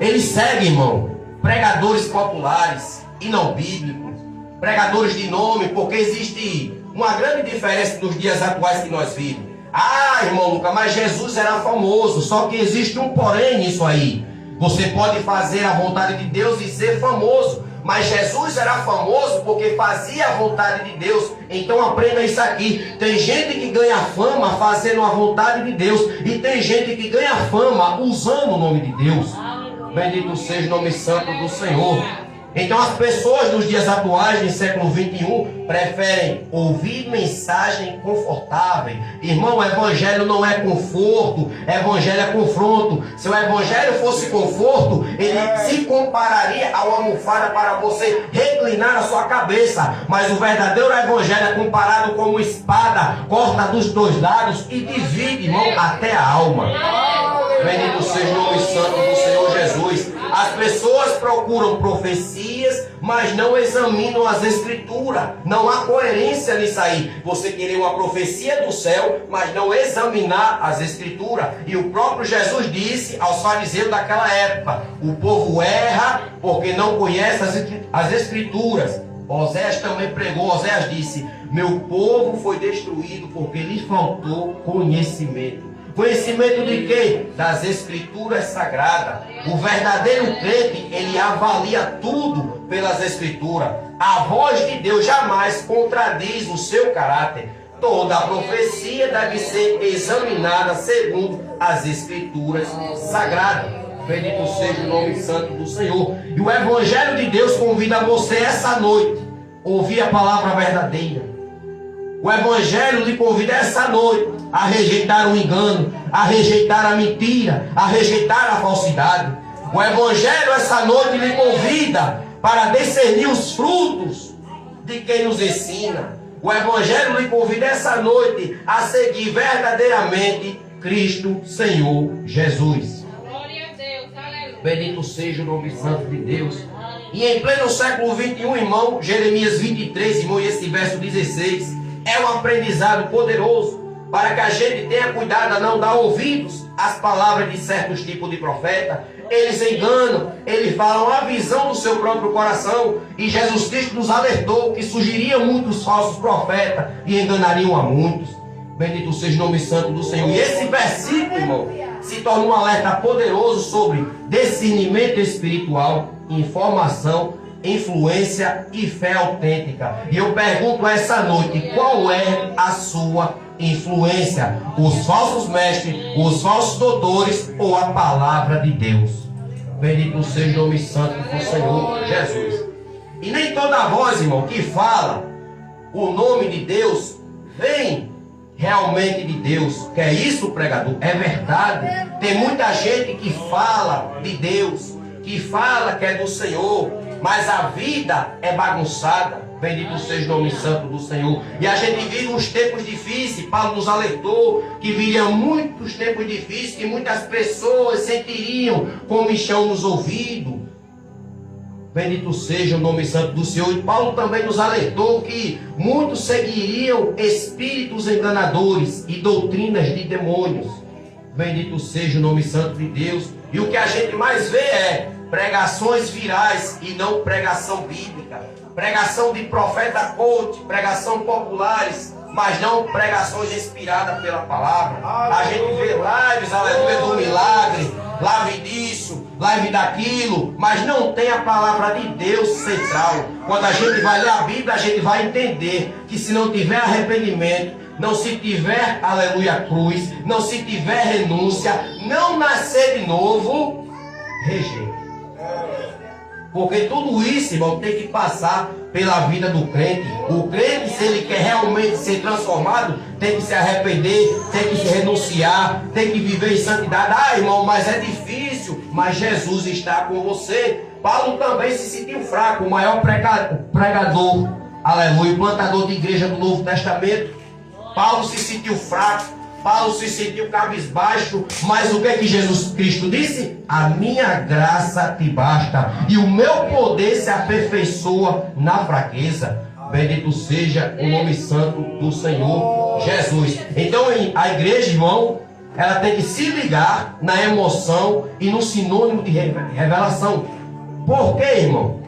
[SPEAKER 5] Ele segue, irmão, pregadores populares e não bíblicos, pregadores de nome, porque existe uma grande diferença nos dias atuais que nós vivemos. Ah, irmão Lucas, mas Jesus era famoso, só que existe um porém nisso aí. Você pode fazer a vontade de Deus e ser famoso, mas Jesus era famoso porque fazia a vontade de Deus. Então aprenda isso aqui. Tem gente que ganha fama fazendo a vontade de Deus, e tem gente que ganha fama usando o nome de Deus. Bendito seja o nome santo do Senhor. Então as pessoas nos dias atuais, no século 21, preferem ouvir mensagem confortável. Irmão, o evangelho não é conforto, evangelho é confronto. Se o evangelho fosse conforto, ele se compararia a uma almofada para você reclinar a sua cabeça. Mas o verdadeiro evangelho é comparado com uma espada, corta dos dois lados e divide, irmão, até a alma. Bendito seja o nome santo do Senhor Jesus. As pessoas procuram profecias, mas não examinam as escrituras. Não há coerência nisso aí. Você querer uma profecia do céu, mas não examinar as escrituras. E o próprio Jesus disse aos fariseus daquela época: o povo erra porque não conhece as escrituras. Oséias também pregou. Oséias disse: meu povo foi destruído porque lhe faltou conhecimento. Conhecimento de quê? Das escrituras sagradas. O verdadeiro crente, ele avalia tudo pelas escrituras. A voz de Deus jamais contradiz o seu caráter. Toda a profecia deve ser examinada segundo as escrituras sagradas. Bendito seja o nome santo do Senhor. E o evangelho de Deus convida você essa noite a ouvir a palavra verdadeira. O evangelho lhe convida essa noite a rejeitar o engano, a rejeitar a mentira, a rejeitar a falsidade. O evangelho essa noite lhe convida para discernir os frutos de quem nos ensina. O evangelho lhe convida essa noite a seguir verdadeiramente Cristo Senhor Jesus.
[SPEAKER 1] Glória a Deus, aleluia.
[SPEAKER 5] Bendito seja o nome santo de Deus. E em pleno século 21, irmão, Jeremias 23, irmão, e esse verso 16 é um aprendizado poderoso para que a gente tenha cuidado a não dar ouvidos às palavras de certos tipos de profeta. Eles enganam, eles falam a visão do seu próprio coração. E Jesus Cristo nos alertou que surgiriam muitos falsos profetas e enganariam a muitos. Bendito seja o nome santo do Senhor. E esse versículo, irmão, se torna um alerta poderoso sobre discernimento espiritual, informação, influência e fé autêntica. E eu pergunto essa noite: qual é a sua influência? Os falsos mestres, os falsos doutores ou a palavra de Deus? Bendito seja o nome santo do Senhor Jesus. E nem toda voz, irmão, que fala o nome de Deus vem realmente de Deus. Que é isso, pregador? É verdade. Tem muita gente que fala de Deus, que fala que é do Senhor, mas a vida é bagunçada. Bendito seja o nome santo do Senhor. E a gente vive uns tempos difíceis. Paulo nos alertou que viriam muitos tempos difíceis, que muitas pessoas sentiriam comichão nos ouvidos. Bendito seja o nome santo do Senhor. E Paulo também nos alertou que muitos seguiriam espíritos enganadores e doutrinas de demônios. Bendito seja o nome santo de Deus. E o que a gente mais vê é pregações virais e não pregação bíblica. Pregação de profeta coach, pregação populares, mas não pregações inspiradas pela palavra. A gente vê lives, aleluia, do milagre, live disso, live daquilo, mas não tem a palavra de Deus central. Quando a gente vai ler a Bíblia, a gente vai entender que se não tiver arrependimento, não se tiver, aleluia, cruz, não se tiver renúncia, não nascer de novo, rejeita. Porque tudo isso, irmão, tem que passar pela vida do crente. O crente, se ele quer realmente ser transformado, tem que se arrepender, tem que se renunciar, tem que viver em santidade. Ah, irmão, mas é difícil. Mas Jesus está com você. Paulo também se sentiu fraco, o maior pregador, aleluia, plantador de igreja do Novo Testamento. Paulo se sentiu fraco, Paulo se sentiu cabisbaixo, mas o que é que Jesus Cristo disse? A minha graça te basta e o meu poder se aperfeiçoa na fraqueza. Bendito seja o nome santo do Senhor Jesus. Então a igreja, irmão, ela tem que se ligar na emoção e no sinônimo de revelação. Por quê, irmão?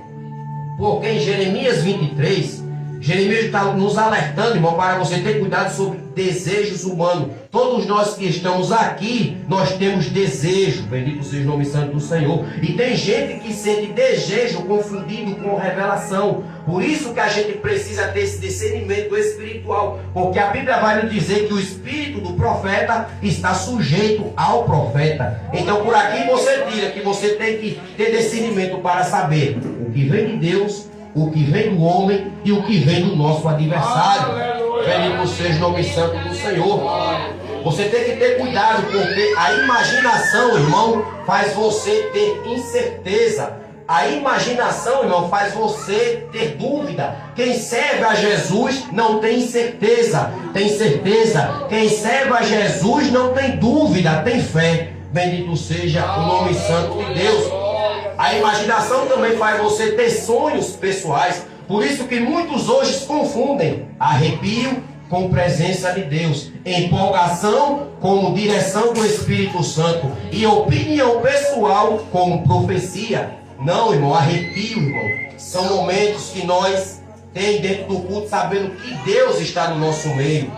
[SPEAKER 5] Porque em Jeremias 23, Jeremias está nos alertando, irmão, para você ter cuidado sobre desejos humanos. Todos nós que estamos aqui, nós temos desejo. Bendito seja o nome santo do Senhor. E tem gente que sente desejo confundido com revelação. Por isso que a gente precisa ter esse discernimento espiritual. Porque a Bíblia vai nos dizer que o espírito do profeta está sujeito ao profeta. Então por aqui você tira que você tem que ter discernimento para saber o que vem de Deus, o que vem do homem e o que vem do nosso adversário. Bendito seja o nome santo do Senhor. Você tem que ter cuidado, porque a imaginação, irmão, faz você ter incerteza. A imaginação, irmão, faz você ter dúvida. Quem serve a Jesus não tem incerteza, tem certeza. Quem serve a Jesus não tem dúvida, tem fé. Bendito seja o nome santo de Deus. A imaginação também faz você ter sonhos pessoais. Por isso que muitos hoje confundem arrepio com presença de Deus, empolgação como direção do Espírito Santo e opinião pessoal como profecia. Não, irmão, arrepio, irmão, são momentos que nós temos dentro do culto sabendo que Deus está no nosso meio.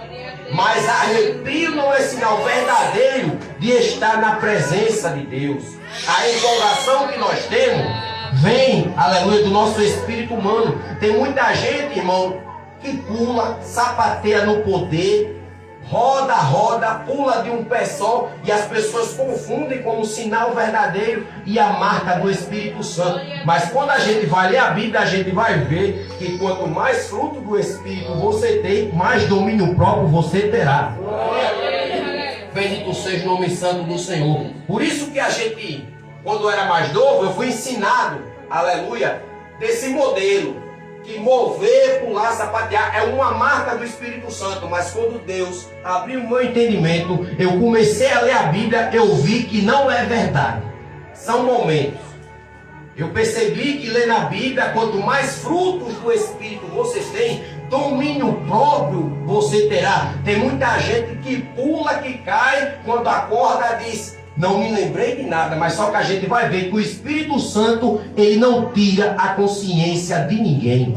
[SPEAKER 5] Mas arrepio não é sinal verdadeiro de estar na presença de Deus. A empolgação que nós temos vem, aleluia, do nosso espírito humano. Tem muita gente, irmão, que pula, sapateia no poder, roda, pula de um pé só, e as pessoas confundem como sinal verdadeiro e a marca do Espírito Santo. Mas quando a gente vai ler a Bíblia, a gente vai ver que quanto mais fruto do Espírito você tem, mais domínio próprio você terá. Bendito seja o nome santo do Senhor. Por isso que a gente, quando eu era mais novo, eu fui ensinado, aleluia, desse modelo. Que mover, pular, sapatear é uma marca do Espírito Santo. Mas quando Deus abriu o meu entendimento, eu comecei a ler a Bíblia, eu vi que não é verdade. São momentos. Eu percebi que lendo a Bíblia, quanto mais frutos do Espírito você tem, domínio próprio você terá. Tem muita gente que pula, que cai, quando acorda diz: não me lembrei de nada. Mas só que a gente vai ver que o Espírito Santo, ele não tira a consciência de ninguém.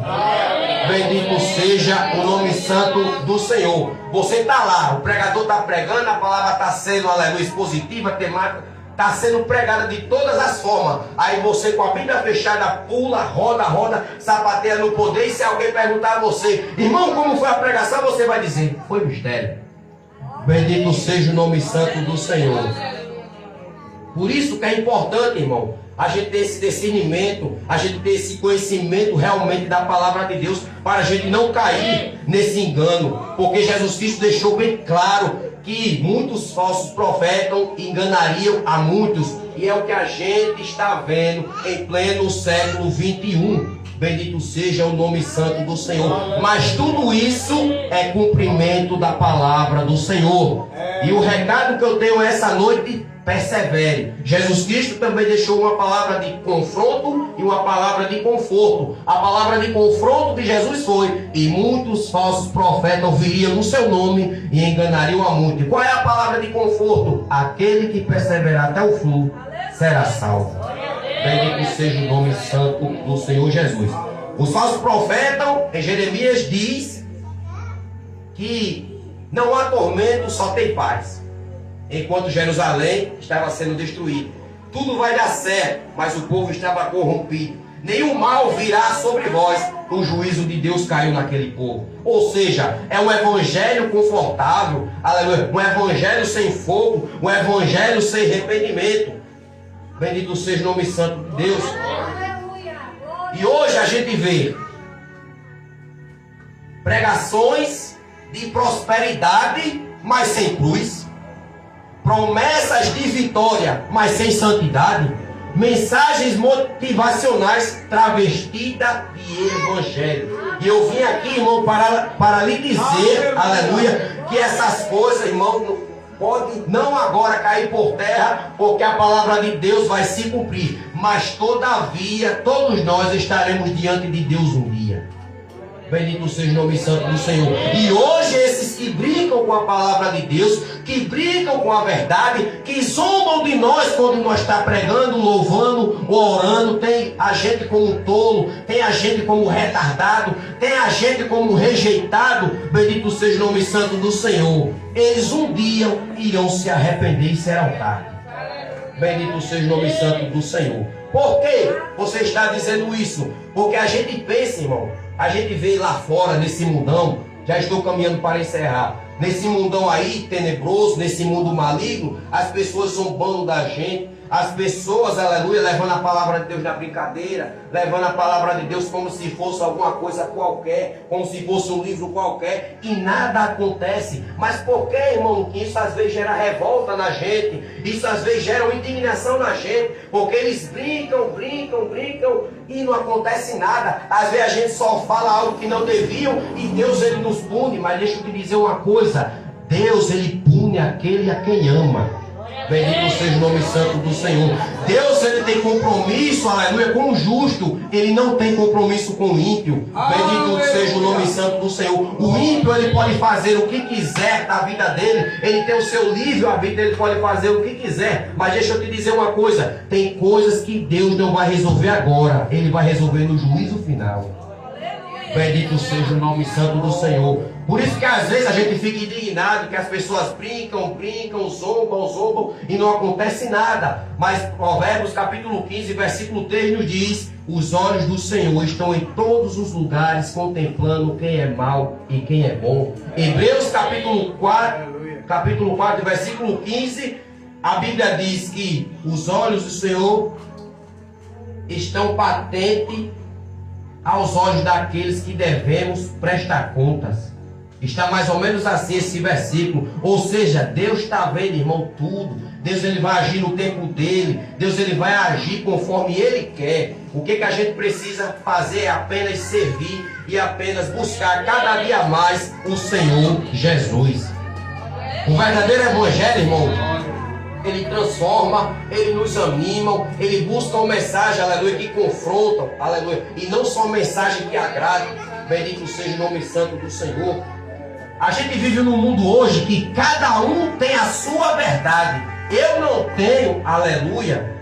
[SPEAKER 5] Bendito seja o nome santo do Senhor. Você está lá, o pregador está pregando, a palavra está sendo, aleluia, expositiva, temática, está sendo pregada de todas as formas. Aí você, com a Bíblia fechada, pula, roda, sapateia no poder. E se alguém perguntar a você: irmão, como foi a pregação? Você vai dizer: foi mistério. Bendito seja o nome santo do Senhor. Por isso que é importante, irmão, a gente ter esse discernimento, a gente ter esse conhecimento realmente da palavra de Deus, para a gente não cair nesse engano. Porque Jesus Cristo deixou bem claro que muitos falsos profetas enganariam a muitos. E é o que a gente está vendo em pleno século 21. Bendito seja o nome santo do Senhor. Mas tudo isso é cumprimento da palavra do Senhor. E o recado que eu tenho essa noite: persevere. Jesus Cristo também deixou uma palavra de confronto e uma palavra de conforto. A palavra de confronto de Jesus foi: e muitos falsos profetas viriam no seu nome e enganariam a muitos. Qual é a palavra de conforto? Aquele que perseverar até o fim será salvo. Bendito seja o nome santo do Senhor Jesus. Os falsos profetas, em Jeremias, diz que não há tormento, só tem paz. Enquanto Jerusalém estava sendo destruída. Tudo vai dar certo, mas o povo estava corrompido. Nenhum mal virá sobre vós. O juízo de Deus caiu naquele povo. Ou seja, é um evangelho confortável, aleluia, um evangelho sem fogo, um evangelho sem arrependimento. Bendito seja o nome santo de Deus. E hoje a gente vê pregações de prosperidade, mas sem cruz. Promessas de vitória, mas sem santidade. mensagens motivacionais travestidas de evangelho. E eu vim aqui, irmão, para lhe dizer, aleluia, que essas coisas, irmão, pode não agora cair por terra, porque a palavra de Deus vai se cumprir. Mas todavia, todos nós estaremos diante de Deus um dia. Bendito seja o nome santo do Senhor. E hoje esses que brincam com a palavra de Deus, que brincam com a verdade, que zombam de nós quando nós está pregando, louvando ou orando, tem a gente como tolo, tem a gente como retardado, tem a gente como rejeitado. Bendito seja o nome santo do Senhor. Eles um dia irão se arrepender e serão tarde. Bendito seja o nome santo do Senhor. Por que você está dizendo isso? Porque a gente pensa, irmão, a gente vê lá fora, nesse mundão, já estou caminhando para encerrar, nesse mundão aí, tenebroso, nesse mundo maligno, as pessoas zombando da gente, as pessoas, aleluia, levando a palavra de Deus na brincadeira, levando a palavra de Deus como se fosse alguma coisa qualquer, como se fosse um livro qualquer, e nada acontece. Mas por que, irmão, que isso às vezes gera revolta na gente, isso às vezes gera uma indignação na gente, porque eles brincam e não acontece nada. Às vezes a gente só fala algo que não deviam e Deus ele nos pune. Mas deixa eu te dizer uma coisa, Deus ele pune aquele a quem ama. Bendito seja o nome santo do Senhor. Deus ele tem compromisso, aleluia, com o justo. Ele não tem compromisso com o ímpio. Bendito seja o nome santo do Senhor. O ímpio ele pode fazer o que quiser da vida dele. Ele tem o seu livre-arbítrio, ele pode fazer o que quiser. Mas deixa eu te dizer uma coisa, tem coisas que Deus não vai resolver agora. Ele vai resolver no juízo final. Bendito seja o nome santo do Senhor. Por isso que às vezes a gente fica indignado, que as pessoas brincam, zombam e não acontece nada. Mas Provérbios capítulo 15, versículo 3 nos diz: os olhos do Senhor estão em todos os lugares, contemplando quem é mau e quem é bom. Hebreus capítulo 4, versículo 15, a Bíblia diz que os olhos do Senhor estão patentes aos olhos daqueles que devemos prestar contas. Está mais ou menos assim esse versículo. Ou seja, Deus está vendo, irmão, tudo. Deus ele vai agir no tempo dele. Deus ele vai agir conforme ele quer. O que a gente precisa fazer é apenas servir e apenas buscar cada dia mais o Senhor Jesus. O verdadeiro evangelho, irmão, ele transforma, ele nos anima, ele busca uma mensagem, aleluia, que confrontam, aleluia, e não só uma mensagem que agrada. Bendito seja o nome santo do Senhor. A gente vive num mundo hoje que cada um tem a sua verdade. Eu não tenho, aleluia,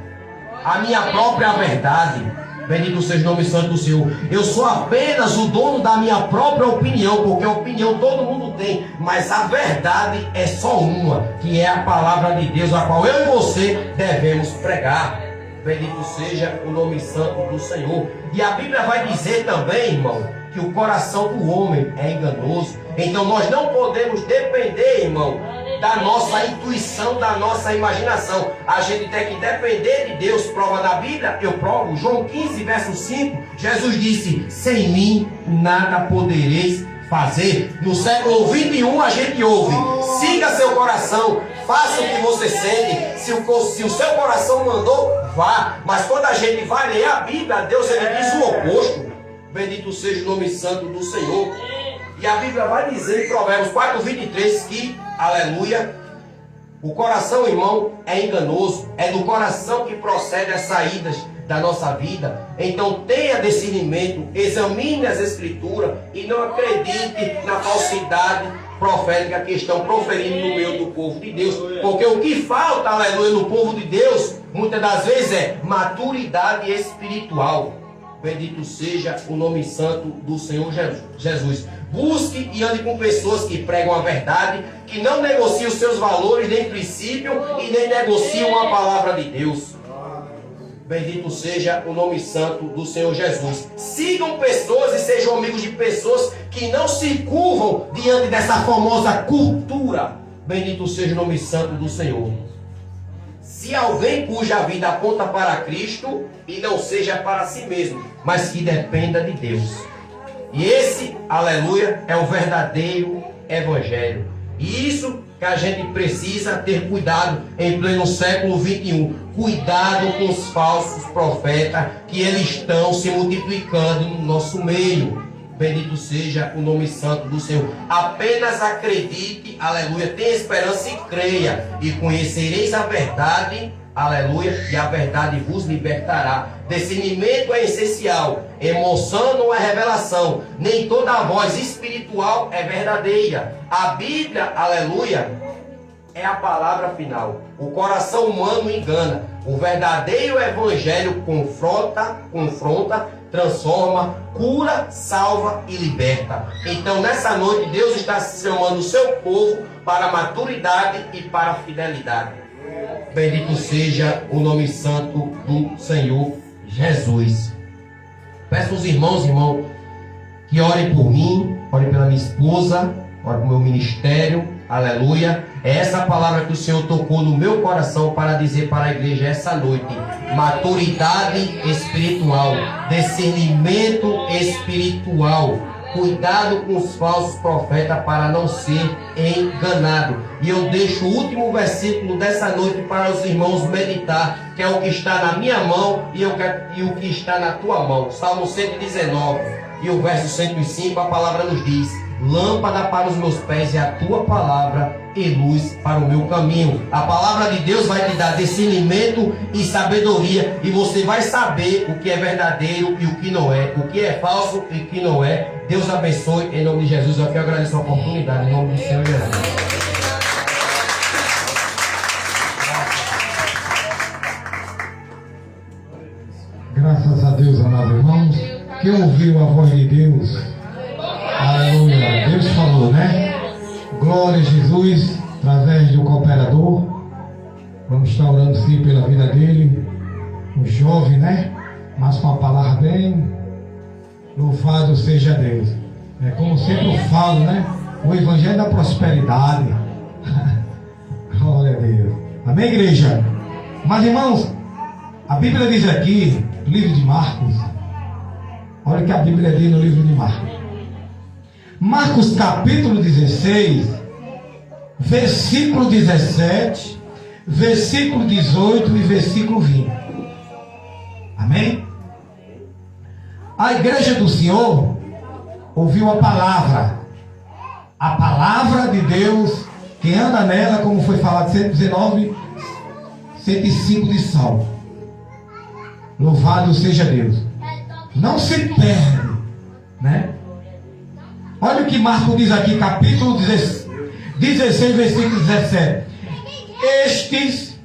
[SPEAKER 5] a minha própria verdade. Bendito seja o nome santo do Senhor. Eu sou apenas o dono da minha própria opinião, porque a opinião todo mundo tem, mas a verdade é só uma, que é a palavra de Deus, a qual eu e você devemos pregar. Bendito seja o nome santo do Senhor. E a Bíblia vai dizer também, irmão, que o coração do homem é enganoso. Então nós não podemos depender, irmão, da nossa intuição, da nossa imaginação. A gente tem que depender de Deus. Prova na Bíblia, eu provo. João 15, verso 5, Jesus disse: sem mim nada podereis fazer. No século 21 a gente ouve: siga seu coração, faça o que você sente. Se o seu coração mandou, vá. Mas quando a gente vai ler a Bíblia, Deus ele diz o oposto. Bendito seja o nome santo do Senhor. E a Bíblia vai dizer em Provérbios 4, 23 que, aleluia, o coração, irmão, é enganoso. É do coração que procede as saídas da nossa vida. Então tenha discernimento, examine as Escrituras e não acredite na falsidade profética que estão proferindo no meio do povo de Deus. Porque o que falta, aleluia, no povo de Deus, muitas das vezes é maturidade espiritual. Bendito seja o nome santo do Senhor Jesus. Busque e ande com pessoas que pregam a verdade, que não negociam os seus valores, nem princípio, e nem negociam a palavra de Deus. Bendito seja o nome santo do Senhor Jesus. Sigam pessoas e sejam amigos de pessoas que não se curvam diante dessa famosa cultura. Bendito seja o nome santo do Senhor. Se alguém cuja vida aponta para Cristo e não seja para si mesmo, mas que dependa de Deus. E esse, aleluia, é o verdadeiro evangelho. E isso que a gente precisa ter cuidado em pleno século 21. Cuidado com os falsos profetas, que eles estão se multiplicando no nosso meio. Bendito seja o nome santo do Senhor. Apenas acredite, aleluia, tenha esperança e creia, e conhecereis a verdade, aleluia, e a verdade vos libertará. Discernimento é essencial, emoção não é revelação, nem toda a voz espiritual é verdadeira. A Bíblia, aleluia, é a palavra final. O coração humano engana. O verdadeiro evangelho confronta, transforma, cura, salva e liberta. Então nessa noite Deus está chamando o seu povo para a maturidade e para a fidelidade. Bendito seja o nome santo do Senhor Jesus. Peço aos irmãos, que orem por mim, orem pela minha esposa, orem pelo meu ministério, aleluia. É essa palavra que o Senhor tocou no meu coração para dizer para a igreja essa noite: maturidade espiritual, discernimento espiritual, cuidado com os falsos profetas para não ser enganado. E eu deixo o último versículo dessa noite para os irmãos meditar, que é o que está na minha mão e o que está na tua mão. Salmo 119 e o verso 105, a palavra nos diz: lâmpada para os meus pés é a tua palavra e luz para o meu caminho. A palavra de Deus vai te dar discernimento e sabedoria, e você vai saber o que é verdadeiro e o que não é, o que é falso e o que não é. Deus abençoe, em nome de Jesus. Eu que agradeço a oportunidade, em nome do Senhor Jesus.
[SPEAKER 6] Graças a Deus, amados irmãos. Quem ouviu a voz de Deus? Aleluia. Deus falou, né? Glória a Jesus, através do cooperador. Vamos estar orando sim pela vida dele. Um jovem, né? Mas com a palavra bem. Louvado seja Deus. É como sempre eu falo, né? O evangelho da prosperidade. Glória a Deus. Amém, igreja? Mas irmãos, a Bíblia diz aqui, no livro de Marcos. Olha o que a Bíblia diz no livro de Marcos. Marcos capítulo 16, versículo 17, versículo 18 e versículo 20. Amém? A igreja do Senhor ouviu a palavra de Deus, que anda nela, como foi falado, 119, 105 de Salmo. Louvado seja Deus. Não se perde, né? Olha o que Marcos diz aqui, capítulo 16, versículo 17. Estes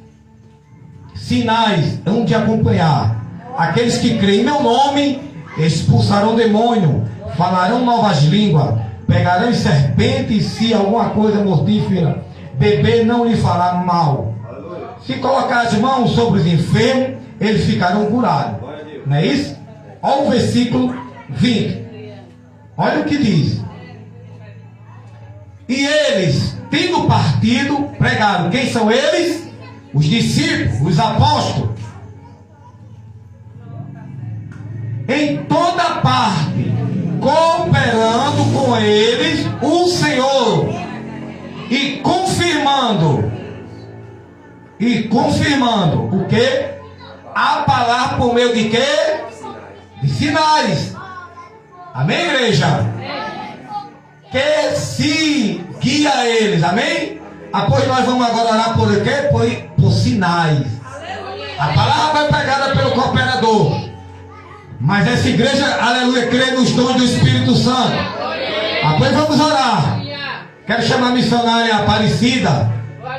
[SPEAKER 6] sinais hão de acompanhar aqueles que creem em meu nome: expulsarão demônio, falarão novas línguas, pegarão serpentes, se alguma coisa mortífera beber não lhe fará mal. Se colocar as mãos sobre os enfermos, eles ficarão curados. Não é isso? Olha o versículo 20. Olha o que diz. E eles, tendo partido, pregaram. Quem são eles? Os discípulos, os apóstolos. Em toda parte, cooperando com eles o Senhor, e confirmando o que? A palavra por meio de quê? De sinais. Amém, igreja? Que se guia eles, amém? Após nós vamos agora orar por o quê? Por sinais. A palavra vai pregada pelo cooperador. Mas essa igreja, aleluia, crê nos dons do Espírito Santo. Após vamos orar. Quero chamar a missionária Aparecida,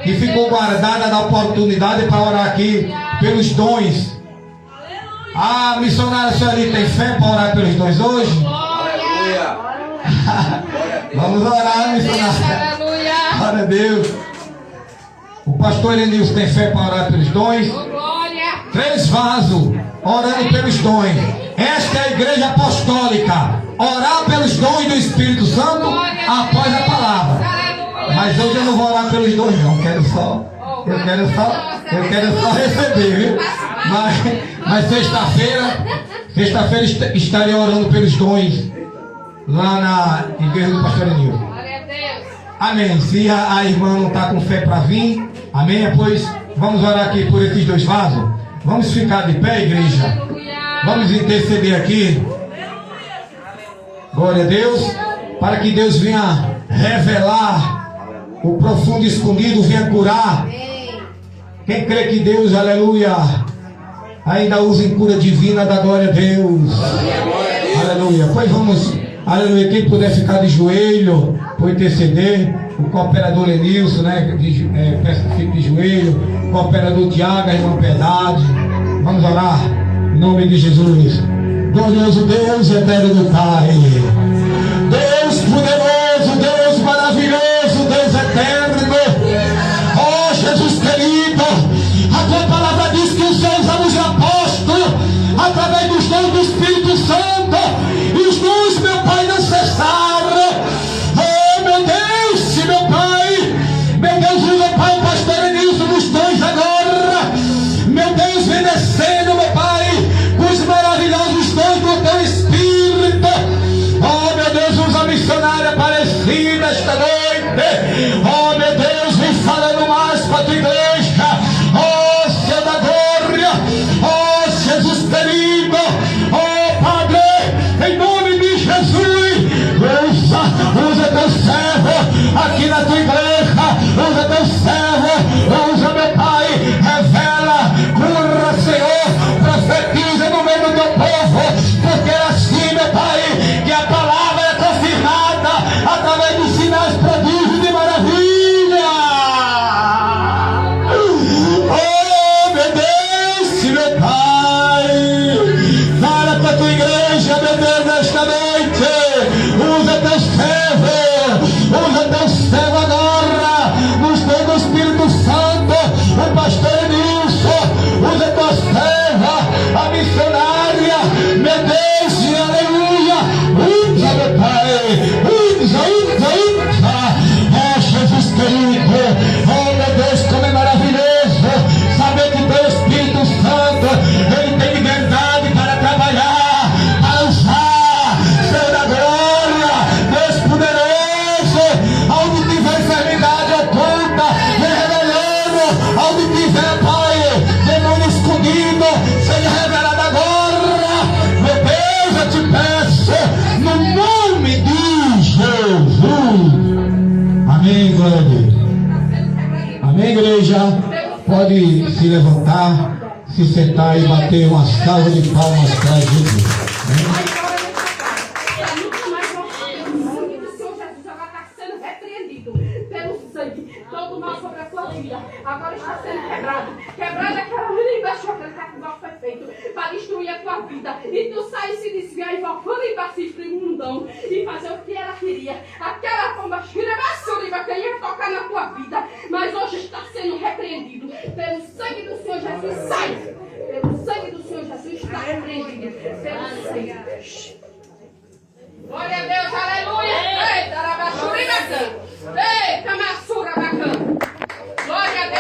[SPEAKER 6] que ficou guardada da oportunidade para orar aqui pelos dons. A missionária senhorita tem fé para orar pelos dons hoje?
[SPEAKER 5] Aleluia.
[SPEAKER 6] Vamos orar, missionária. Glória a Deus. O pastor Elenilson tem fé para orar pelos dons. 3 vasos orando pelos dons. Esta é a igreja apostólica. Orar pelos dons do Espírito Santo após a palavra. Mas hoje eu não vou orar pelos dons, não. Eu quero só receber, viu? Mas sexta-feira estarei orando pelos dons lá na igreja do pastor Elenilson. Amém. Se a irmã não está com fé para vir, amém? Pois vamos orar aqui por esses dois vasos. Vamos ficar de pé, igreja. Vamos interceder aqui. Glória a Deus. Para que Deus venha revelar o profundo escondido, venha curar. Quem crê que Deus, aleluia, ainda usa em cura divina, da glória a Deus. Aleluia. Pois vamos, aleluia. Quem puder ficar de joelho, por interceder, o cooperador Lenilson, né? Peço que fique de joelho. O cooperador Tiago, a irmã Piedade. Vamos orar em nome de Jesus. Glorioso Deus, eterno Pai. Deus poderoso, Deus maravilhoso, Deus eterno. Oh Jesus querido, a tua palavra diz que os seus anos apóstolos, através dos dons do Espírito Santo, e os dons, meu Pai, não cessaram. Oh meu Deus, meu Pai, usa, Pai, o pastor Enilson nos dons agora. Meu Deus, vem descendo, meu Pai, os maravilhosos dons do teu Espírito. Oh meu Deus, usa a missionária Aparecida esta noite. Oh meu Deus, vem falando mais para a tua igreja. Oh Senhor da glória, oh Jesus querido, oh Padre, em nome de Jesus, usa teu servo aqui na tua igreja, usa teu servo, usa, meu Pai, revela, cura, Senhor, profetiza no meio do teu povo, porque é assim, meu Pai, que a palavra é confirmada através dos sinais, prodígios e maravilha. Oh meu Deus, meu Pai, fala para a tua igreja, meu Deus, nesta noite. Usa teu servo agora, nos dons do Espírito Santo, o pastor Enilson, usa tua serva, a missionária, meu Deus, e aleluia, usa, meu Pai, usa, oh Jesus querido, oh meu Deus, como é maravilhoso saber que teu Espírito Santo, ele tem liberdade para trabalhar, para usar, Senhor da glória, Deus poderoso, onde tiver enfermidade oculta, vem revelando, onde tiver, Pai, demônio escondido, seja revelado agora, meu Deus, eu te peço, no nome de Jesus. Amém, glória a Deus. Amém, igreja. Pode se levantar, se sentar e bater uma salva de palmas para Jesus. Amém?
[SPEAKER 1] Nunca mais vão fazer. O sangue do Senhor Jesus agora está sendo repreendido pelo sangue. Todo mal sobre a tua vida agora está sendo quebrado. Quebrada aquela limbação que foi feito para destruir a tua vida. E tu sai e se desviar e voltando e passista em mundão e fazer o que ela queria. Aquela pomba xiribaçuriba que ia tocar na tua vida. Mas hoje está sendo repreendido pelo sangue do Senhor Jesus. Sai! Pelo sangue do Senhor Jesus está repreendido. Pelo sangue. Glória a Deus, aleluia! Eita, rabaxuriba aqui! Eita,